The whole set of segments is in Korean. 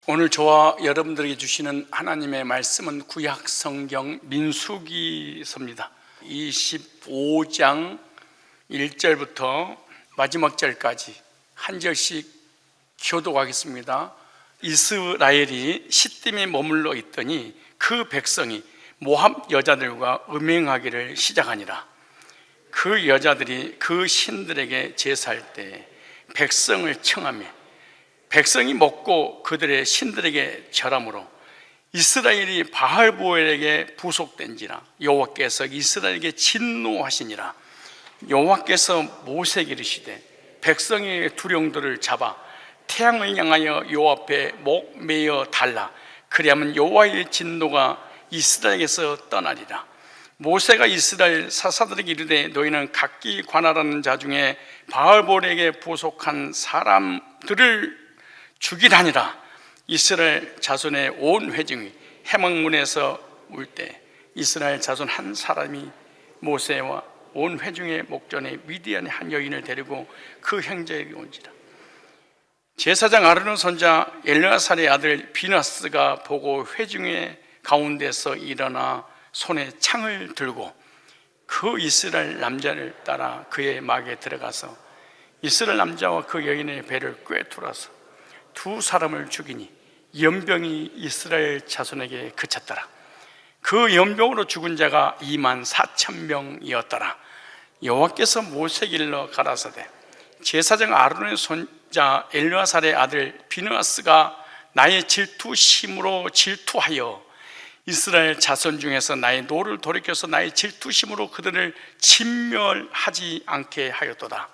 오늘 저와 여러분들에게 주시는 하나님의 말씀은 구약 성경 민수기서입니다. 25장 1절부터 마지막 절까지 한 절씩 교독하겠습니다. 이스라엘이 시딤에 머물러 있더니 그 백성이 모압 여자들과 음행하기를 시작하니라. 그 여자들이 그 신들에게 제사할 때 백성을 청하며 백성이 먹고 그들의 신들에게 절함으로 이스라엘이 바알보엘에게 부속된지라. 여호와께서 이스라엘에게 진노하시니라. 여호와께서 모세에게 이르시되 백성의 두령들을 잡아 태양을 향하여 여호와 앞에 목 매어 달라. 그리하면 여호와의 진노가 이스라엘에게서 떠나리라. 모세가 이스라엘 사사들에게 이르되 너희는 각기 관할하는 자 중에 바알보엘에게 부속한 사람들을 죽이다니라. 이스라엘 자손의 온 회중이 해막문에서 울 때 이스라엘 자손 한 사람이 모세와 온 회중의 목전에 미디안의 한 여인을 데리고 그 형제에게 온지라. 제사장 아론의 손자 엘르아살의 아들 비나스가 보고 회중의 가운데서 일어나 손에 창을 들고 그 이스라엘 남자를 따라 그의 막에 들어가서 이스라엘 남자와 그 여인의 배를 꿰뚫어서 두 사람을 죽이니 연병이 이스라엘 자손에게 그쳤더라. 그 연병으로 죽은 자가 24,000명이었더라. 여호와께서 모세에게 일러 가라사대 제사장 아론의 손자 엘르아살의 아들 비느하스가 나의 질투심으로 질투하여 이스라엘 자손 중에서 나의 노를 돌이켜서 나의 질투심으로 그들을 진멸하지 않게 하였도다.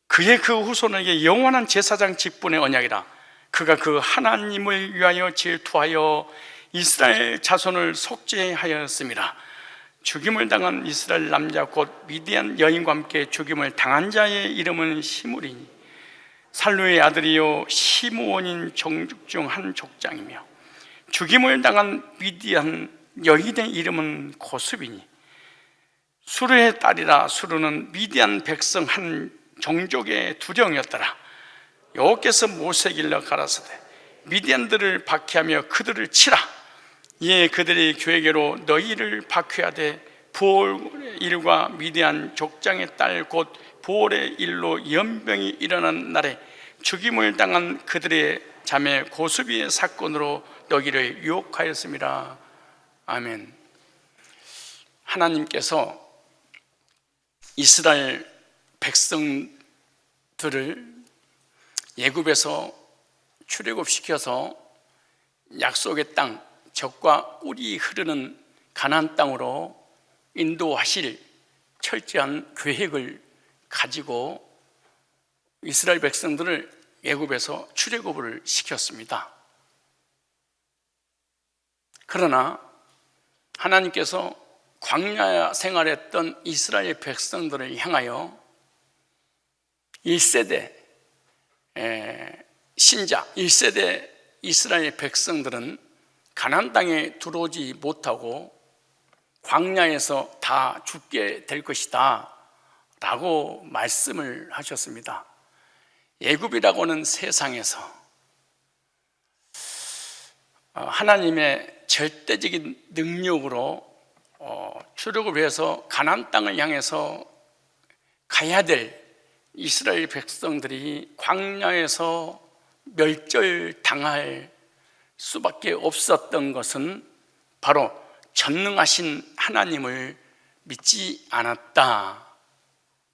그의 그 후손에게 영원한 제사장 직분의 언약이라. 그가 그 하나님을 위하여 질투하여 이스라엘 자손을 속죄하였습니다. 죽임을 당한 이스라엘 남자 곧 미디안 여인과 함께 죽임을 당한 자의 이름은 시므리니 살루의 아들이요 시므온인 종족 중 한 족장이며 죽임을 당한 미디안 여인의 이름은 고습이니 수르의 딸이라. 수르는 미디안 백성 한 종족의 두령이었더라. 여호와께서 모세에게 일러 가라사대 미디안들을 박해하며 그들을 치라. 이에 그들이 그에게로 너희를 박해하되 부올의 일과 미디안 족장의 딸 곧 부올의 일로 연병이 일어난 날에 죽임을 당한 그들의 자매 고수비의 사건으로 너희를 유혹하였습니다. 아멘. 하나님께서 이스라엘 백성들을 애굽에서 출애굽시켜서 약속의 땅, 젖과 꿀이 흐르는 가나안 땅으로 인도하실 철저한 계획을 가지고 이스라엘 백성들을 애굽에서 출애굽을 시켰습니다. 그러나 하나님께서 광야 생활했던 이스라엘 백성들을 향하여 1세대 신자 1세대 이스라엘 백성들은 가나안 땅에 들어오지 못하고 광야에서 다 죽게 될 것이다 라고 말씀을 하셨습니다. 애굽이라고는 세상에서 하나님의 절대적인 능력으로 출애굽을 해서 가나안 땅을 향해서 가야 될 이스라엘 백성들이 광야에서 멸절당할 수밖에 없었던 것은 바로 전능하신 하나님을 믿지 않았다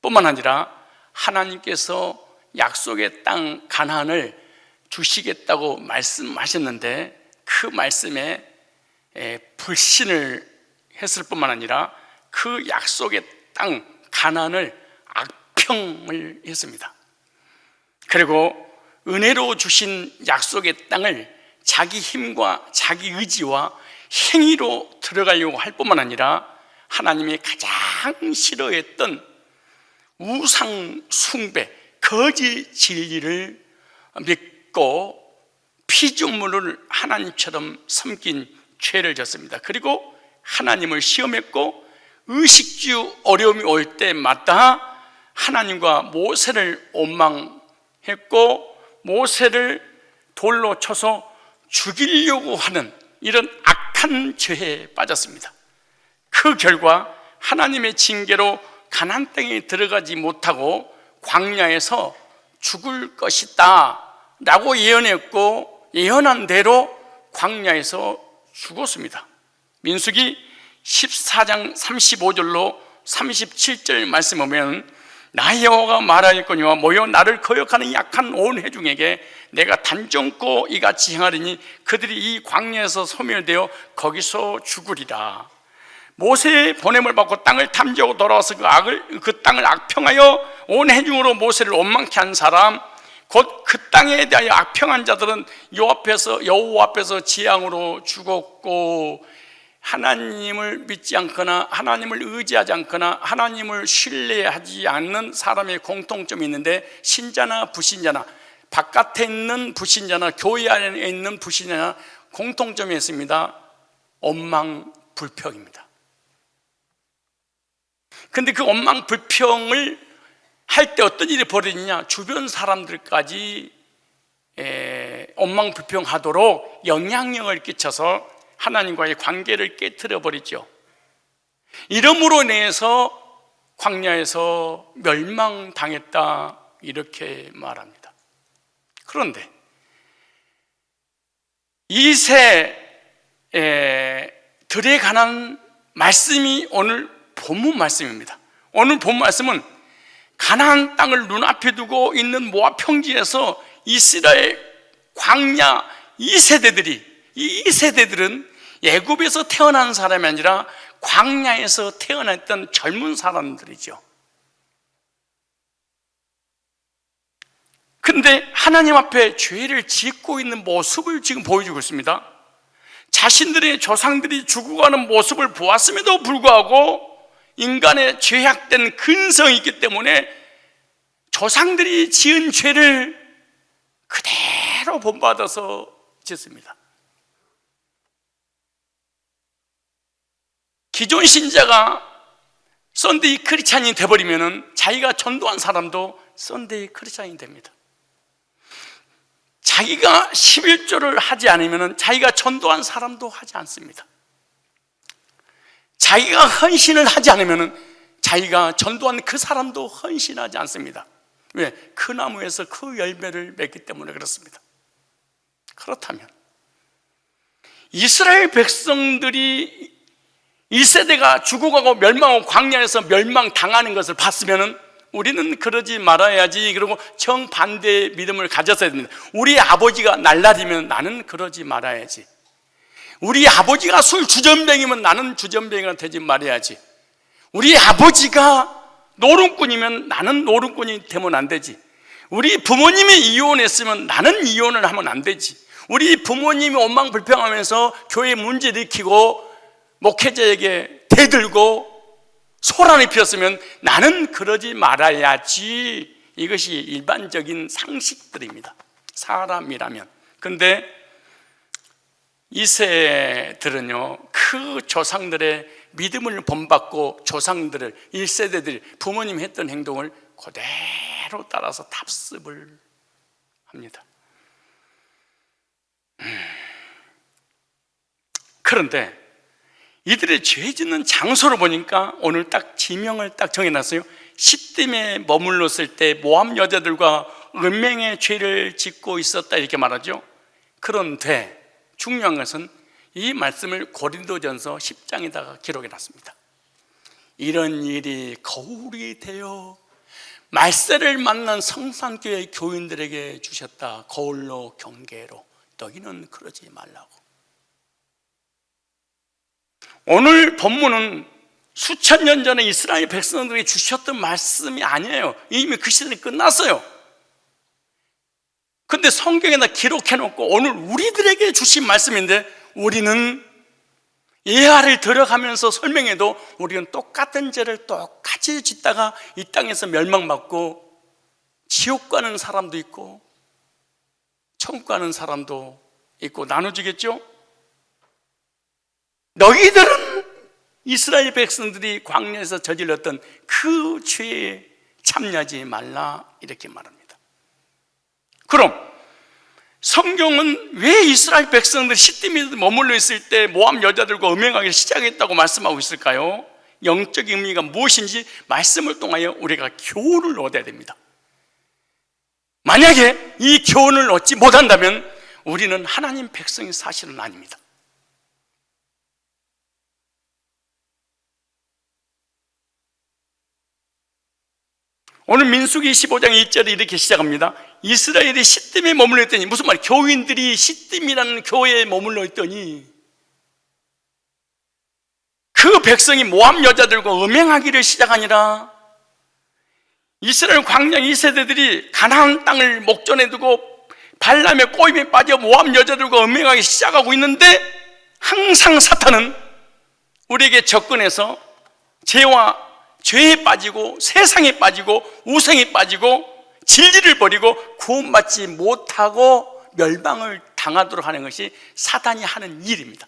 뿐만 아니라 하나님께서 약속의 땅 가나안을 주시겠다고 말씀하셨는데 그 말씀에 불신을 했을 뿐만 아니라 그 약속의 땅 가나안을 악평을 했습니다. 그리고 은혜로 주신 약속의 땅을 자기 힘과 자기 의지와 행위로 들어가려고 할 뿐만 아니라 하나님이 가장 싫어했던 우상 숭배, 거짓 진리를 믿고 피조물을 하나님처럼 섬긴 죄를 졌습니다. 그리고 하나님을 시험했고 의식주 어려움이 올 때마다 하나님과 모세를 원망했고 모세를 돌로 쳐서 죽이려고 하는 이런 악한 죄에 빠졌습니다. 그 결과 하나님의 징계로 가나안 땅에 들어가지 못하고 광야에서 죽을 것이다 라고 예언했고 예언한 대로 광야에서 죽었습니다. 민수기 14장 35절로 37절 말씀 보면 나 여호와가 말하였거니와 모여 나를 거역하는 약한 온 회중에게 내가 단정코 이같이 행하리니 그들이 이 광야에서 소멸되어 거기서 죽으리라. 모세의 보냄을 받고 땅을 탐지하고 돌아와서 그 땅을 악평하여 온 회중으로 모세를 원망케 한 사람 곧 그 땅에 대하여 악평한 자들은 여호와 앞에서 재앙으로 죽었고 하나님을 믿지 않거나 하나님을 의지하지 않거나 하나님을 신뢰하지 않는 사람의 공통점이 있는데 신자나 불신자나 바깥에 있는 불신자나 교회 안에 있는 불신자나 공통점이 있습니다. 원망불평입니다. 근데 그 원망불평을 할 때 어떤 일이 벌어지냐, 주변 사람들까지 원망불평하도록 영향력을 끼쳐서 하나님과의 관계를 깨트려 버리죠. 이름으로 인해서 광야에서 멸망당했다 이렇게 말합니다. 그런데 이새들에 관한 말씀이 오늘 본문 말씀입니다. 오늘 본문 말씀은 가나안 땅을 눈앞에 두고 있는 모압 평지에서 이스라엘 광야 2세대들이 이 2세대들은 애굽에서 태어난 사람이 아니라 광야에서 태어났던 젊은 사람들이죠. 그런데 하나님 앞에 죄를 짓고 있는 모습을 지금 보여주고 있습니다. 자신들의 조상들이 죽어가는 모습을 보았음에도 불구하고 인간의 죄악된 근성이 있기 때문에 조상들이 지은 죄를 그대로 본받아서 짓습니다. 기존 신자가 썬데이 크리스찬이 되어버리면 자기가 전도한 사람도 썬데이 크리스찬이 됩니다. 자기가 11조를 하지 않으면 자기가 전도한 사람도 하지 않습니다. 자기가 헌신을 하지 않으면 자기가 전도한 그 사람도 헌신하지 않습니다. 왜? 그 나무에서 그 열매를 맺기 때문에 그렇습니다. 그렇다면 이스라엘 백성들이 1세대가 죽어가고 멸망하고 광야에서 멸망당하는 것을 봤으면 우리는 그러지 말아야지, 그리고 정반대의 믿음을 가졌어야 됩니다. 우리 아버지가 날라리면 나는 그러지 말아야지. 우리 아버지가 술 주전뱅이면 나는 주전뱅이가 되지 말아야지. 우리 아버지가 노름꾼이면 나는 노름꾼이 되면 안 되지. 우리 부모님이 이혼했으면 나는 이혼을 하면 안 되지. 우리 부모님이 원망불평하면서 교회 문제 일으키고 목회자에게 대들고 소란이 피었으면 나는 그러지 말아야지. 이것이 일반적인 상식들입니다, 사람이라면. 그런데 이세들은요, 그 조상들의 믿음을 본받고 조상들을 1세대들이 부모님 했던 행동을 그대로 따라서 답습을 합니다. 그런데 이들의 죄 짓는 장소를 보니까 오늘 딱 지명을 딱 정해놨어요. 시딤에 머물렀을 때 모압 여자들과 은맹의 죄를 짓고 있었다 이렇게 말하죠. 그런데 중요한 것은 이 말씀을 고린도전서 10장에다가 기록해놨습니다. 이런 일이 거울이 되어 말세를 만난 성산교회 교인들에게 주셨다. 거울로 경계로 너희는 그러지 말라고. 오늘 본문은 수천 년 전에 이스라엘 백성들에게 주셨던 말씀이 아니에요. 이미 그 시대는 끝났어요. 근데 성경에다 기록해놓고 오늘 우리들에게 주신 말씀인데 우리는 예화를 들어가면서 설명해도 우리는 똑같은 죄를 똑같이 짓다가 이 땅에서 멸망받고 지옥 가는 사람도 있고 천국 가는 사람도 있고 나눠지겠죠? 너희들은 이스라엘 백성들이 광야에서 저질렀던 그 죄의 참여하지 말라 이렇게 말합니다. 그럼 성경은 왜 이스라엘 백성들이 시딤에 머물러 있을 때 모압 여자들과 음행하기를 시작했다고 말씀하고 있을까요? 영적인 의미가 무엇인지 말씀을 통하여 우리가 교훈을 얻어야 됩니다. 만약에 이 교훈을 얻지 못한다면 우리는 하나님 백성이 사실은 아닙니다. 오늘 민수기 15장 2절이 이렇게 시작합니다. 이스라엘이 시딤에 머물러 있더니, 무슨 말이에요? 교인들이 시딤이라는 교회에 머물러 있더니 그 백성이 모압 여자들과 음행하기를 시작하니라. 이스라엘 광야 2세대들이 가나안 땅을 목전에 두고 발람의 꼬임에 빠져 모압 여자들과 음행하기 시작하고 있는데, 항상 사탄은 우리에게 접근해서 죄에 빠지고 세상에 빠지고 우상에 빠지고 진리를 버리고 구원받지 못하고 멸망을 당하도록 하는 것이 사탄이 하는 일입니다.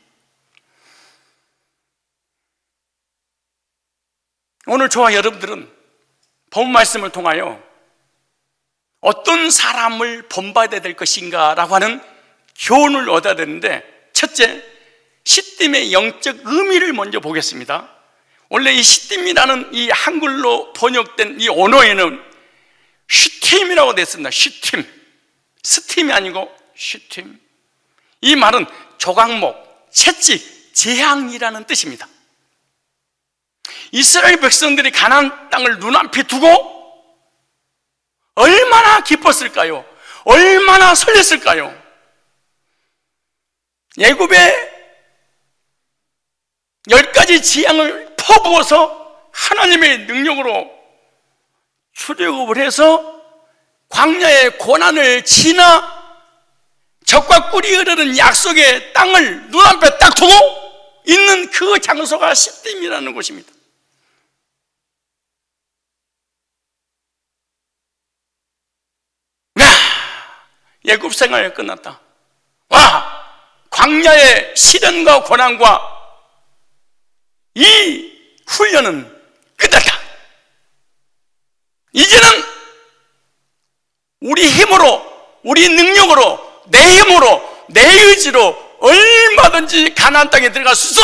오늘 저와 여러분들은 본 말씀을 통하여 어떤 사람을 본받아야 될 것인가 라고 하는 교훈을 얻어야 되는데, 첫째, 시딤의 영적 의미를 먼저 보겠습니다. 원래 이 시딤이라는 이 한글로 번역된 이 언어에는 슈팀이라고 되어 있습니다. 슈팀, 스팀이 아니고 슈팀. 이 말은 조각목, 채찍, 재앙이라는 뜻입니다. 이스라엘 백성들이 가나안 땅을 눈앞에 두고 얼마나 기뻤을까요? 얼마나 설렜을까요? 애굽의 10가지 재앙을 퍼부어서 하나님의 능력으로 출애굽을 해서 광야의 고난을 지나 적과 꿀이 흐르는 약속의 땅을 눈앞에 딱 두고 있는 그 장소가 시딤이라는 곳입니다. 애굽 생활이 끝났다. 와! 광야의 시련과 고난과 이 훈련은 끝났다. 이제는 우리 힘으로, 우리 능력으로, 내 힘으로, 내 의지로 얼마든지 가나안 땅에 들어갈 수 있어!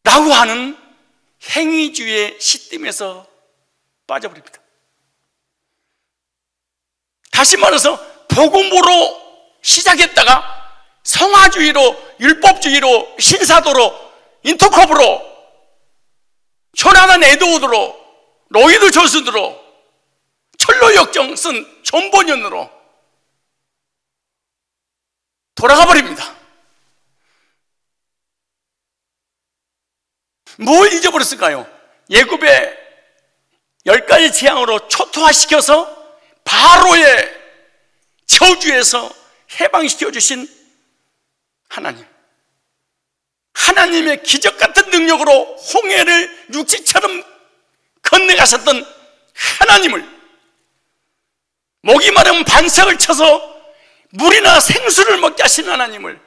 라고 하는 행위주의의 시딤에서 빠져버립니다. 다시 말해서 복음으로 시작했다가 성화주의로, 율법주의로, 신사도로, 인터컵으로, 초라한 에드워드로, 로이드 조슨으로, 철로역정 쓴 존버년으로 돌아가 버립니다. 뭘 잊어버렸을까요? 애굽의 10가지 재앙으로 초토화시켜서 바로의 저주에서 해방시켜 주신 하나님, 하나님의 기적 같은 능력으로 홍해를 육지처럼 건너가셨던 하나님을, 목이 마르면 반석을 쳐서 물이나 생수를 먹게 하신 하나님을,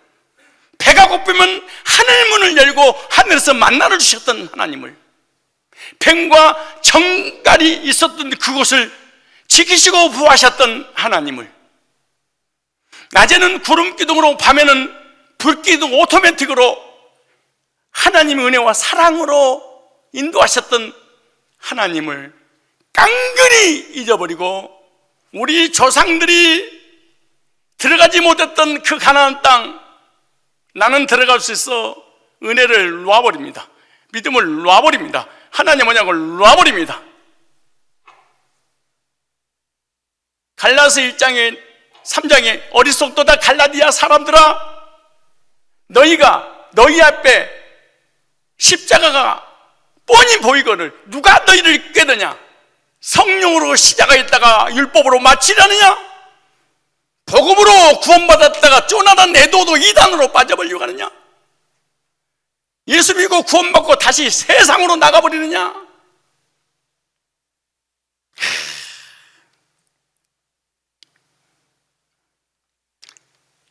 배가 고프면 하늘문을 열고 하늘에서 만나를 주셨던 하나님을, 뱀과 정갈이 있었던 그곳을 지키시고 부하셨던 하나님을, 낮에는 구름 기둥으로 밤에는 불 기둥 오토매틱으로 하나님의 은혜와 사랑으로 인도하셨던 하나님을 깡그리 잊어버리고 우리 조상들이 들어가지 못했던 그 가나안 땅, 나는 들어갈 수 있어 은혜를 놔버립니다. 믿음을 놔버립니다. 하나님 언약을 놔버립니다. 갈라서 1장에 3장에 어리석도다 갈라디아 사람들아, 너희가 너희 앞에 십자가가 뻔히 보이거늘 누가 너희를 꾀드냐? 성령으로 시작하였다가 율법으로 마치려느냐? 복음으로 구원받았다가 쪼나단 애도도 이단으로 빠져버리려고 하느냐? 예수 믿고 구원받고 다시 세상으로 나가버리느냐?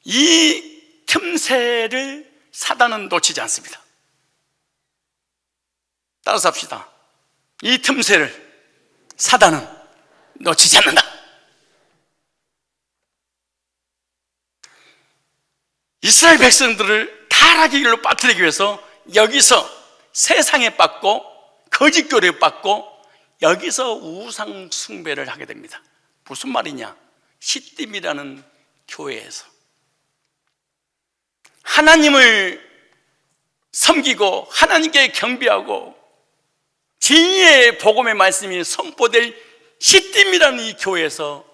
이 틈새를 사단은 놓치지 않습니다. 따라서 합시다. 이 틈새를 사단은 놓치지 않는다. 이스라엘 백성들을 타락의 길로 빠뜨리기 위해서 여기서 세상에 빠고 거짓 교리에 빠고 여기서 우상 숭배를 하게 됩니다. 무슨 말이냐? 시딤이라는 교회에서 하나님을 섬기고 하나님께 경배하고 진리의 복음의 말씀이 선포될 시딤이라는 이 교회에서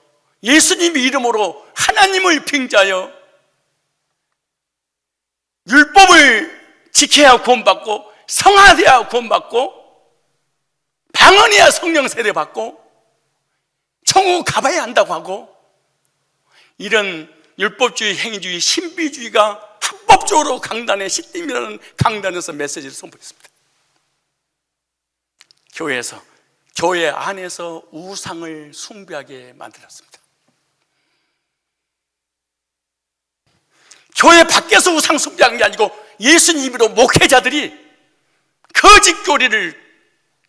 예수님의 이름으로 하나님을 빙자하여 율법을 지켜야 구원받고 성화돼야 구원받고 방언해야 성령 세례받고 천국 가봐야 한다고 하고 이런 율법주의, 행위주의, 신비주의가 합법적으로 강단의 시딤이라는 강단에서 메시지를 선포했습니다. 교회에서, 교회 안에서 우상을 숭배하게 만들었습니다. 교회 밖에서 우상 숭배한 게 아니고 예수님으로 목회자들이 거짓 교리를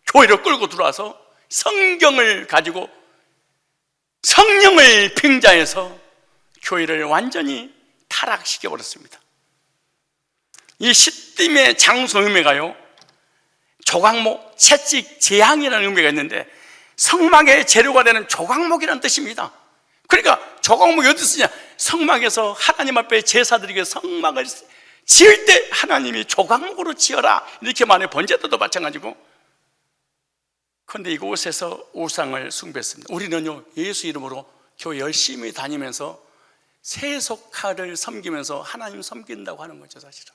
교회로 끌고 들어와서 성경을 가지고 성령을 빙자해서 교회를 완전히 타락시켜버렸습니다. 이 시딤의 장소 의미가요, 조각목, 채찍, 재앙이라는 의미가 있는데 성막의 재료가 되는 조각목이라는 뜻입니다. 그러니까 조각목이 어디 쓰냐? 성막에서 하나님 앞에 제사드리게 성막을 지을 때 하나님이 조각목으로 지어라 이렇게 말해. 번제도도 마찬가지고. 그런데 이곳에서 우상을 숭배했습니다. 우리는요, 예수 이름으로 교회 열심히 다니면서 세속화를 섬기면서 하나님 섬긴다고 하는 거죠, 사실은.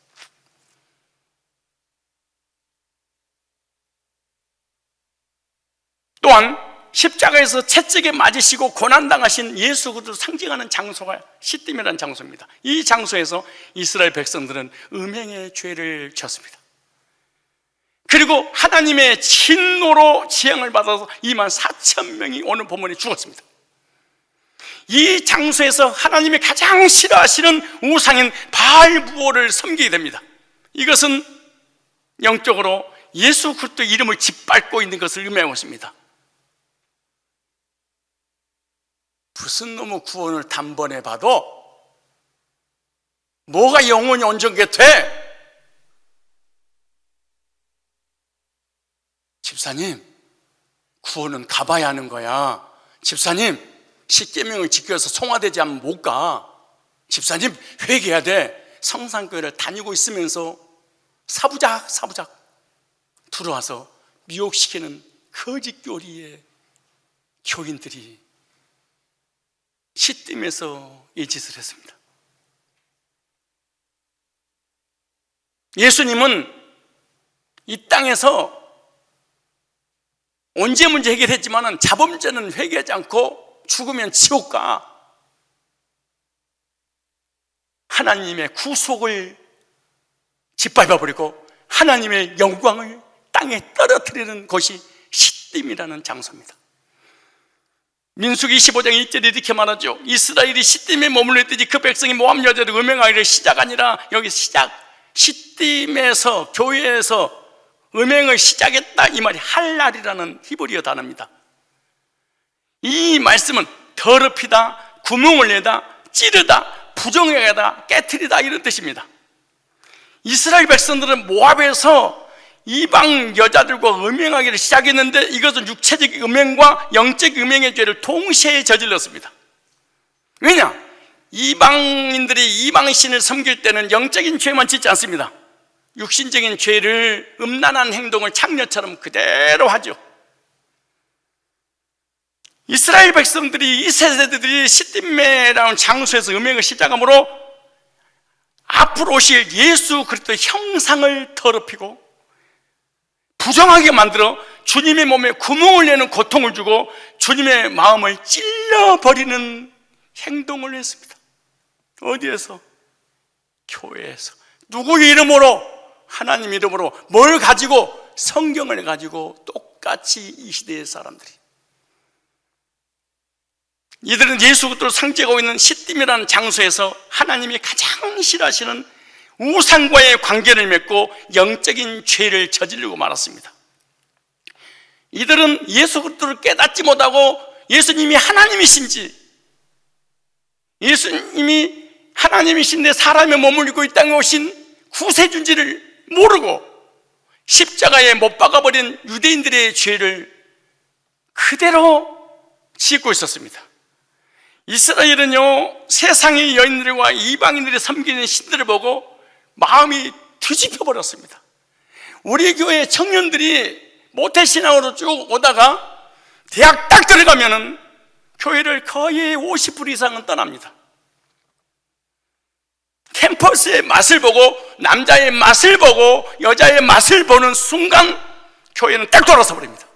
또한 십자가에서 채찍에 맞으시고 고난당하신 예수 그리스도를 상징하는 장소가 시딤이라는 장소입니다. 이 장소에서 이스라엘 백성들은 음행의 죄를 졌습니다. 그리고 하나님의 진노로 지형을 받아서 24,000명이 오늘 본문에 죽었습니다. 이 장소에서 하나님이 가장 싫어하시는 우상인 바알무오를 섬기게 됩니다. 이것은 영적으로 예수 그리스도 이름을 짓밟고 있는 것을 의미하고 있습니다. 무슨 놈의 구원을 단번에 봐도 뭐가 영원히 온전하게 돼? 집사님, 구원은 가봐야 하는 거야. 집사님, 십계명을 지켜서 성화되지 않으면 못 가. 집사님, 회개해야 돼. 성산교회를 다니고 있으면서 사부작 들어와서 미혹시키는 거짓 교리의 교인들이 시딤에서 이 짓을 했습니다. 예수님은 이 땅에서 언제 문제 해결했지만 자범죄는 회개하지 않고 죽으면 지옥 가. 하나님의 구속을 짓밟아버리고 하나님의 영광을 땅에 떨어뜨리는 곳이 시딤이라는 장소입니다. 민수기 25장 1절에 이렇게 말하죠. 이스라엘이 시딤에 머물러 있더니 그 백성이 모압 여자를 음행하기를 시작하니라. 여기 시작, 시딤에서, 교회에서 음행을 시작했다, 이 말이 할랄이라는 히브리어 단어입니다. 이 말씀은 더럽히다, 구멍을 내다, 찌르다, 부정하다, 깨트리다 이런 뜻입니다. 이스라엘 백성들은 모압에서 이방 여자들과 음행하기를 시작했는데 이것은 육체적 음행과 영적 음행의 죄를 동시에 저질렀습니다. 왜냐? 이방인들이 이방신을 섬길 때는 영적인 죄만 짓지 않습니다. 육신적인 죄를, 음란한 행동을 창녀처럼 그대로 하죠. 이스라엘 백성들이, 이 세대들이 시딤이라는 장소에서 음행을 시작하므로 앞으로 오실 예수 그리스도의 형상을 더럽히고 부정하게 만들어 주님의 몸에 구멍을 내는 고통을 주고 주님의 마음을 찔러버리는 행동을 했습니다. 어디에서? 교회에서. 누구 이름으로? 하나님 이름으로. 뭘 가지고? 성경을 가지고 똑같이 이 시대의 사람들이. 이들은 예수 그리스도를 상징하고 있는 시딤이라는 장소에서 하나님이 가장 싫어하시는 우상과의 관계를 맺고 영적인 죄를 저지르고 말았습니다. 이들은 예수 그리스도를 깨닫지 못하고 예수님이 하나님이신지, 예수님이 하나님이신데 사람의 몸을 입고 이 땅에 오신 구세주인지를 모르고 십자가에 못 박아버린 유대인들의 죄를 그대로 짓고 있었습니다. 이스라엘은요, 세상의 여인들과 이방인들이 섬기는 신들을 보고 마음이 뒤집혀 버렸습니다. 우리 교회 청년들이 모태신앙으로 쭉 오다가 대학 딱 들어가면은 교회를 거의 50% 이상은 떠납니다. 캠퍼스의 맛을 보고, 남자의 맛을 보고, 여자의 맛을 보는 순간 교회는 딱 돌아서 버립니다.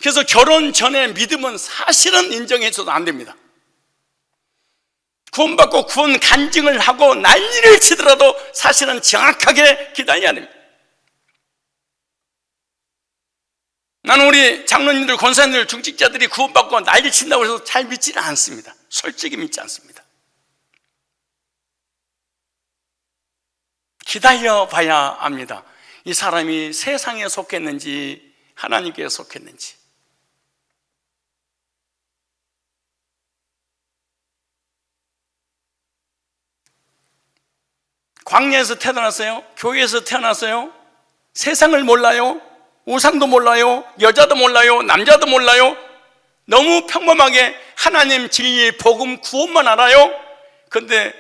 그래서 결혼 전에 믿음은 사실은 인정해줘도 안 됩니다. 구원받고 구원 간증을 하고 난리를 치더라도 사실은 정확하게 기다려야 됩니다. 나는 우리 장로님들, 권사님들, 중직자들이 구원받고 난리 친다고 해서 잘 믿지는 않습니다. 솔직히 믿지 않습니다. 기다려 봐야 합니다. 이 사람이 세상에 속했는지 하나님께 속했는지. 광야에서 태어났어요? 교회에서 태어났어요? 세상을 몰라요? 우상도 몰라요? 여자도 몰라요? 남자도 몰라요? 너무 평범하게 하나님 진리의 복음 구원만 알아요? 근데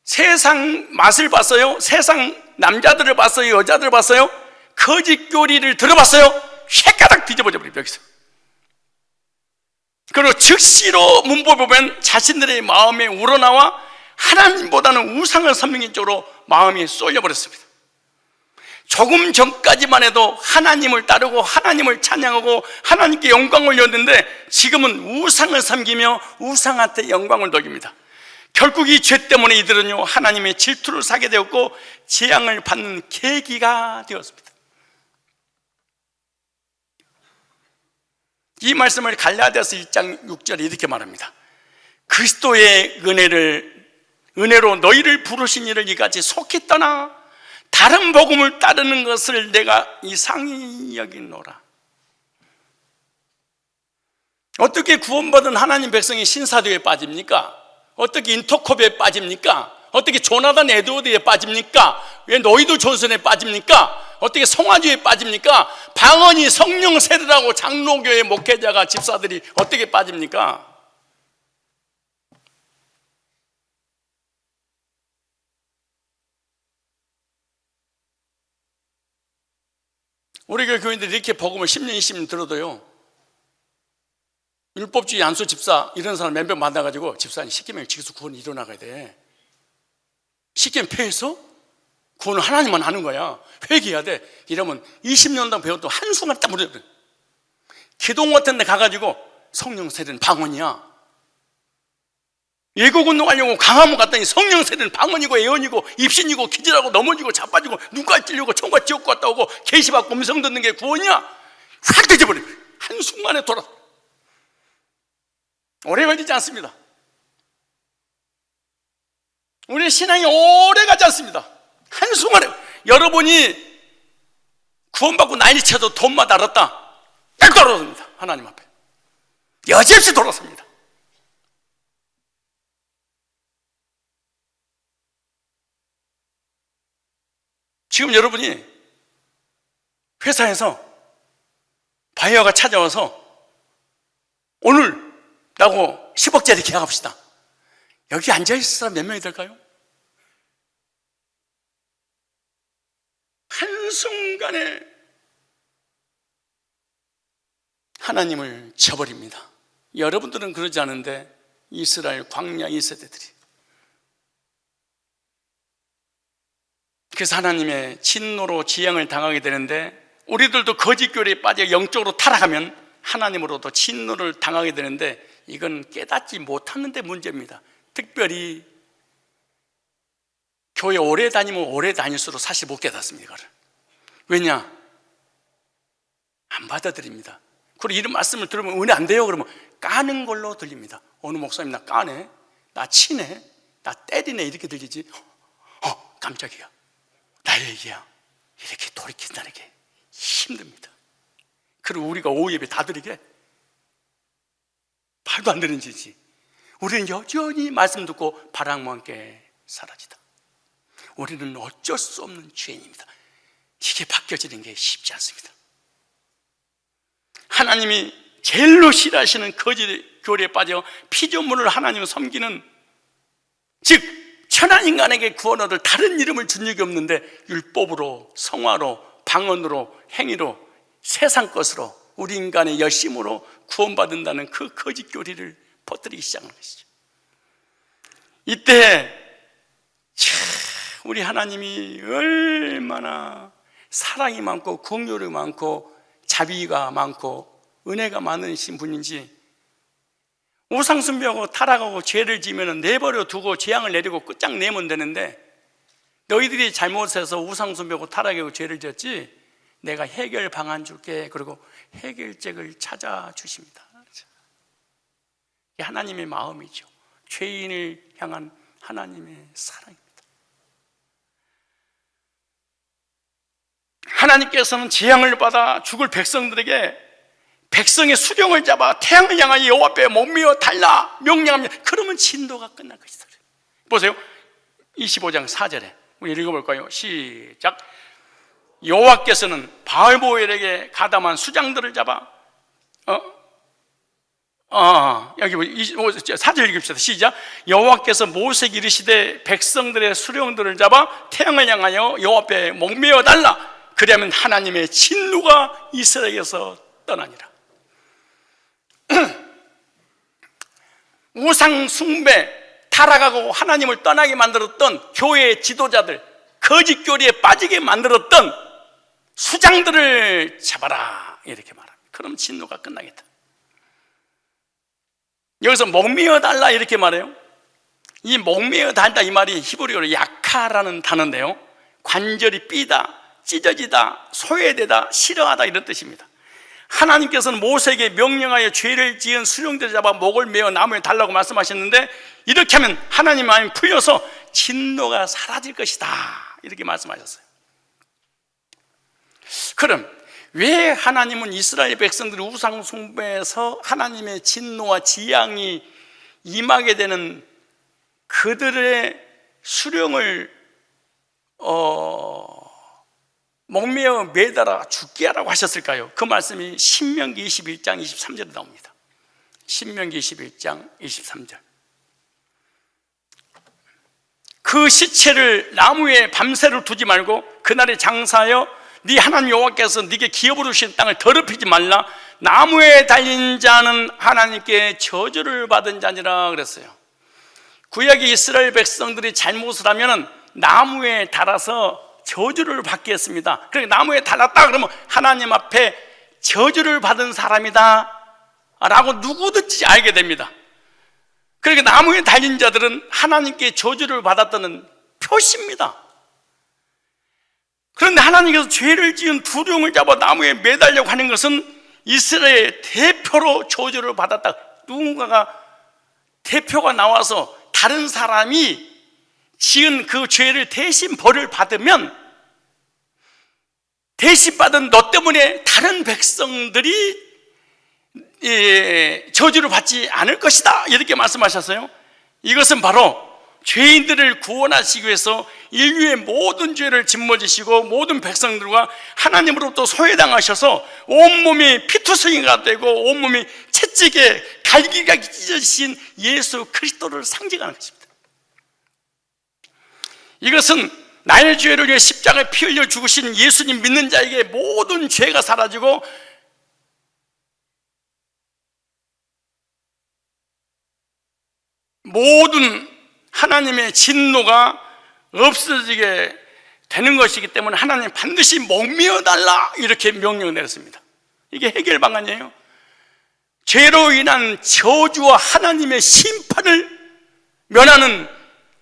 세상 맛을 봤어요? 세상 남자들을 봤어요? 여자들을 봤어요? 거짓 교리를 들어봤어요? 헷가닥 뒤집어져 버립니다. 여기서. 그리고 즉시로 문법에 보면 자신들의 마음에 우러나와 하나님보다는 우상을 섬기는 쪽으로 마음이 쏠려버렸습니다. 조금 전까지만 해도 하나님을 따르고 하나님을 찬양하고 하나님께 영광을 올렸는데 지금은 우상을 섬기며 우상한테 영광을 돌립니다. 결국 이 죄 때문에 이들은요, 하나님의 질투를 사게 되었고 재앙을 받는 계기가 되었습니다. 이 말씀을 갈라디아서 1장 6절에 이렇게 말합니다. 그리스도의 은혜로 너희를 부르신 이를 이같이 속히 떠나 다른 복음을 따르는 것을 내가 이상히 여기노라. 어떻게 구원받은 하나님 백성이 신사도에 빠집니까? 어떻게 인터콥에 빠집니까? 어떻게 조나단 에드워드에 빠집니까? 왜 너희도 존슨에 빠집니까? 어떻게 성화주에 빠집니까? 방언이 성령 세례라고 장로교회 목회자가 집사들이 어떻게 빠집니까? 우리 교회인들이 이렇게 복음을 10년, 20년 들어도요, 율법주의 안수 집사 이런 사람 몇 명 만나가지고 집사님 시키면 지켜서 구원이 일어나가야 돼. 시키면 패해서 구원은 하나님만 하는 거야. 회개해야 돼. 이러면 20년 동안 배웠던 한순간 딱 무너져. 기동 같은 데 가가지고 성령 세례는 방언이야. 예고 운동하려고 강화문 갔더니 성령 세례는 방언이고 예언이고 입신이고 기절하고 넘어지고 자빠지고 눈까지 찔리고 총과 지옥 갔다 오고 계시받고 음성 듣는 게 구원이야. 확 되져버려. 한순간에 돌아. 오래 걸리지 않습니다. 우리의 신앙이 오래 가지 않습니다. 한순간에. 여러분이 구원받고 난리쳐도 돈마다 알았다, 딱 돌아섭니다. 하나님 앞에 여지없이 돌아섭니다. 지금 여러분이 회사에서 바이어가 찾아와서 오늘 라고 10억짜리 계약합시다. 여기 앉아있을 사람 몇 명이 될까요? 한순간에 하나님을 저버립니다. 여러분들은 그러지 않은데 이스라엘 광야 2세대들이. 그래서 하나님의 진노로 지향을 당하게 되는데, 우리들도 거짓 교리에 빠져 영적으로 타락하면 하나님으로도 진노를 당하게 되는데, 이건 깨닫지 못하는 데 문제입니다. 특별히 교회 오래 다니면 오래 다닐수록 사실 못 깨닫습니다. 이거를. 왜냐? 안 받아들입니다. 그리고 이런 말씀을 들으면 은혜 안 돼요 그러면 까는 걸로 들립니다. 어느 목사님 나 까네, 나 치네, 나 때리네 이렇게 들리지. 깜짝이야, 나의 얘기야. 이렇게 돌이킨다는 게 힘듭니다. 그리고 우리가 오후 예배 다 드리게? 말도 안 되는 짓이지. 우리는 여전히 말씀 듣고 바람과 함께 사라지다. 우리는 어쩔 수 없는 죄인입니다. 이게 바뀌어지는 게 쉽지 않습니다. 하나님이 제일로 싫어하시는 거짓 교리에 빠져 피조물을 하나님을 섬기는, 즉 천한 인간에게 구원 얻을 다른 이름을 준 적이 없는데 율법으로, 성화로, 방언으로, 행위로, 세상 것으로, 우리 인간의 열심으로 구원받는다는 그 거짓 교리를 퍼뜨리기 시작한 것이죠. 이때 우리 하나님이 얼마나 사랑이 많고 긍휼이 많고 자비가 많고 은혜가 많으신 분인지, 우상숭배하고 타락하고 죄를 지으면 내버려 두고 재앙을 내리고 끝장내면 되는데, 너희들이 잘못해서 우상숭배하고 타락하고 죄를 지었지 내가 해결 방안 줄게, 그리고 해결책을 찾아주십니다. 이게 하나님의 마음이죠. 죄인을 향한 하나님의 사랑입니다. 하나님께서는 재앙을 받아 죽을 백성들에게 백성의 수령을 잡아 태양을 향하여 여호와 앞에 목매어 달라 명령합니다. 그러면 진도가 끝날 것이다. 보세요, 25장 4절에 우리 읽어볼까요? 시작. 여호와께서는 바알보엘에게 가담한 수장들을 잡아 여기 4절 읽읍시다. 시작. 여호와께서 모세에게 이르시되 백성들의 수령들을 잡아 태양을 향하여 여호와 앞에 목매어 달라. 그러면 하나님의 진노가 이스라엘에서 떠나니라. 우상 숭배, 타락하고 하나님을 떠나게 만들었던 교회의 지도자들, 거짓 교리에 빠지게 만들었던 수장들을 잡아라, 이렇게 말합니다. 그럼 진노가 끝나겠다. 여기서 목매어 달라 이렇게 말해요. 이 목매어 달다 이 말이 히브리어로 야카라는 단어인데요, 관절이 삐다, 찢어지다, 소외되다, 싫어하다 이런 뜻입니다. 하나님께서는 모세에게 명령하여 죄를 지은 수령들을 잡아 목을 메어 나무에 달라고 말씀하셨는데, 이렇게 하면 하나님 마음이 풀려서 진노가 사라질 것이다, 이렇게 말씀하셨어요. 그럼 왜 하나님은 이스라엘 백성들이 우상 숭배에서 하나님의 진노와 지향이 임하게 되는 그들의 수령을 목매어 매달아 죽게 하라고 하셨을까요? 그 말씀이 신명기 21장 23절에 나옵니다. 신명기 21장 23절. 그 시체를 나무에 밤새를 두지 말고 그날에 장사하여 네 하나님 여호와께서 네게 기업으로 주신 땅을 더럽히지 말라. 나무에 달린 자는 하나님께 저주를 받은 자니라 그랬어요. 구약의 이스라엘 백성들이 잘못을 하면 나무에 달아서 저주를 받게 했습니다. 그러니까 나무에 달았다 그러면 하나님 앞에 저주를 받은 사람이다 라고 누구든지 알게 됩니다. 그러니까 나무에 달린 자들은 하나님께 저주를 받았다는 표시입니다. 그런데 하나님께서 죄를 지은 두 령을 잡아 나무에 매달려고 하는 것은 이스라엘 대표로 저주를 받았다. 누군가가 대표가 나와서 다른 사람이 지은 그 죄를 대신 벌을 받으면 대신 받은 너 때문에 다른 백성들이 저주를 받지 않을 것이다, 이렇게 말씀하셨어요. 이것은 바로 죄인들을 구원하시기 위해서 인류의 모든 죄를 짊어지시고 모든 백성들과 하나님으로부터 소외당하셔서 온몸이 피투성이가 되고 온몸이 채찍에 갈기가 찢어지신 예수 그리스도를 상징하는 것입니다. 이것은 나의 죄를 위해 십자가에 피 흘려 죽으신 예수님 믿는 자에게 모든 죄가 사라지고 모든 하나님의 진노가 없어지게 되는 것이기 때문에 하나님 반드시 목매어 달라, 이렇게 명령을 내렸습니다. 이게 해결 방안이에요. 죄로 인한 저주와 하나님의 심판을 면하는,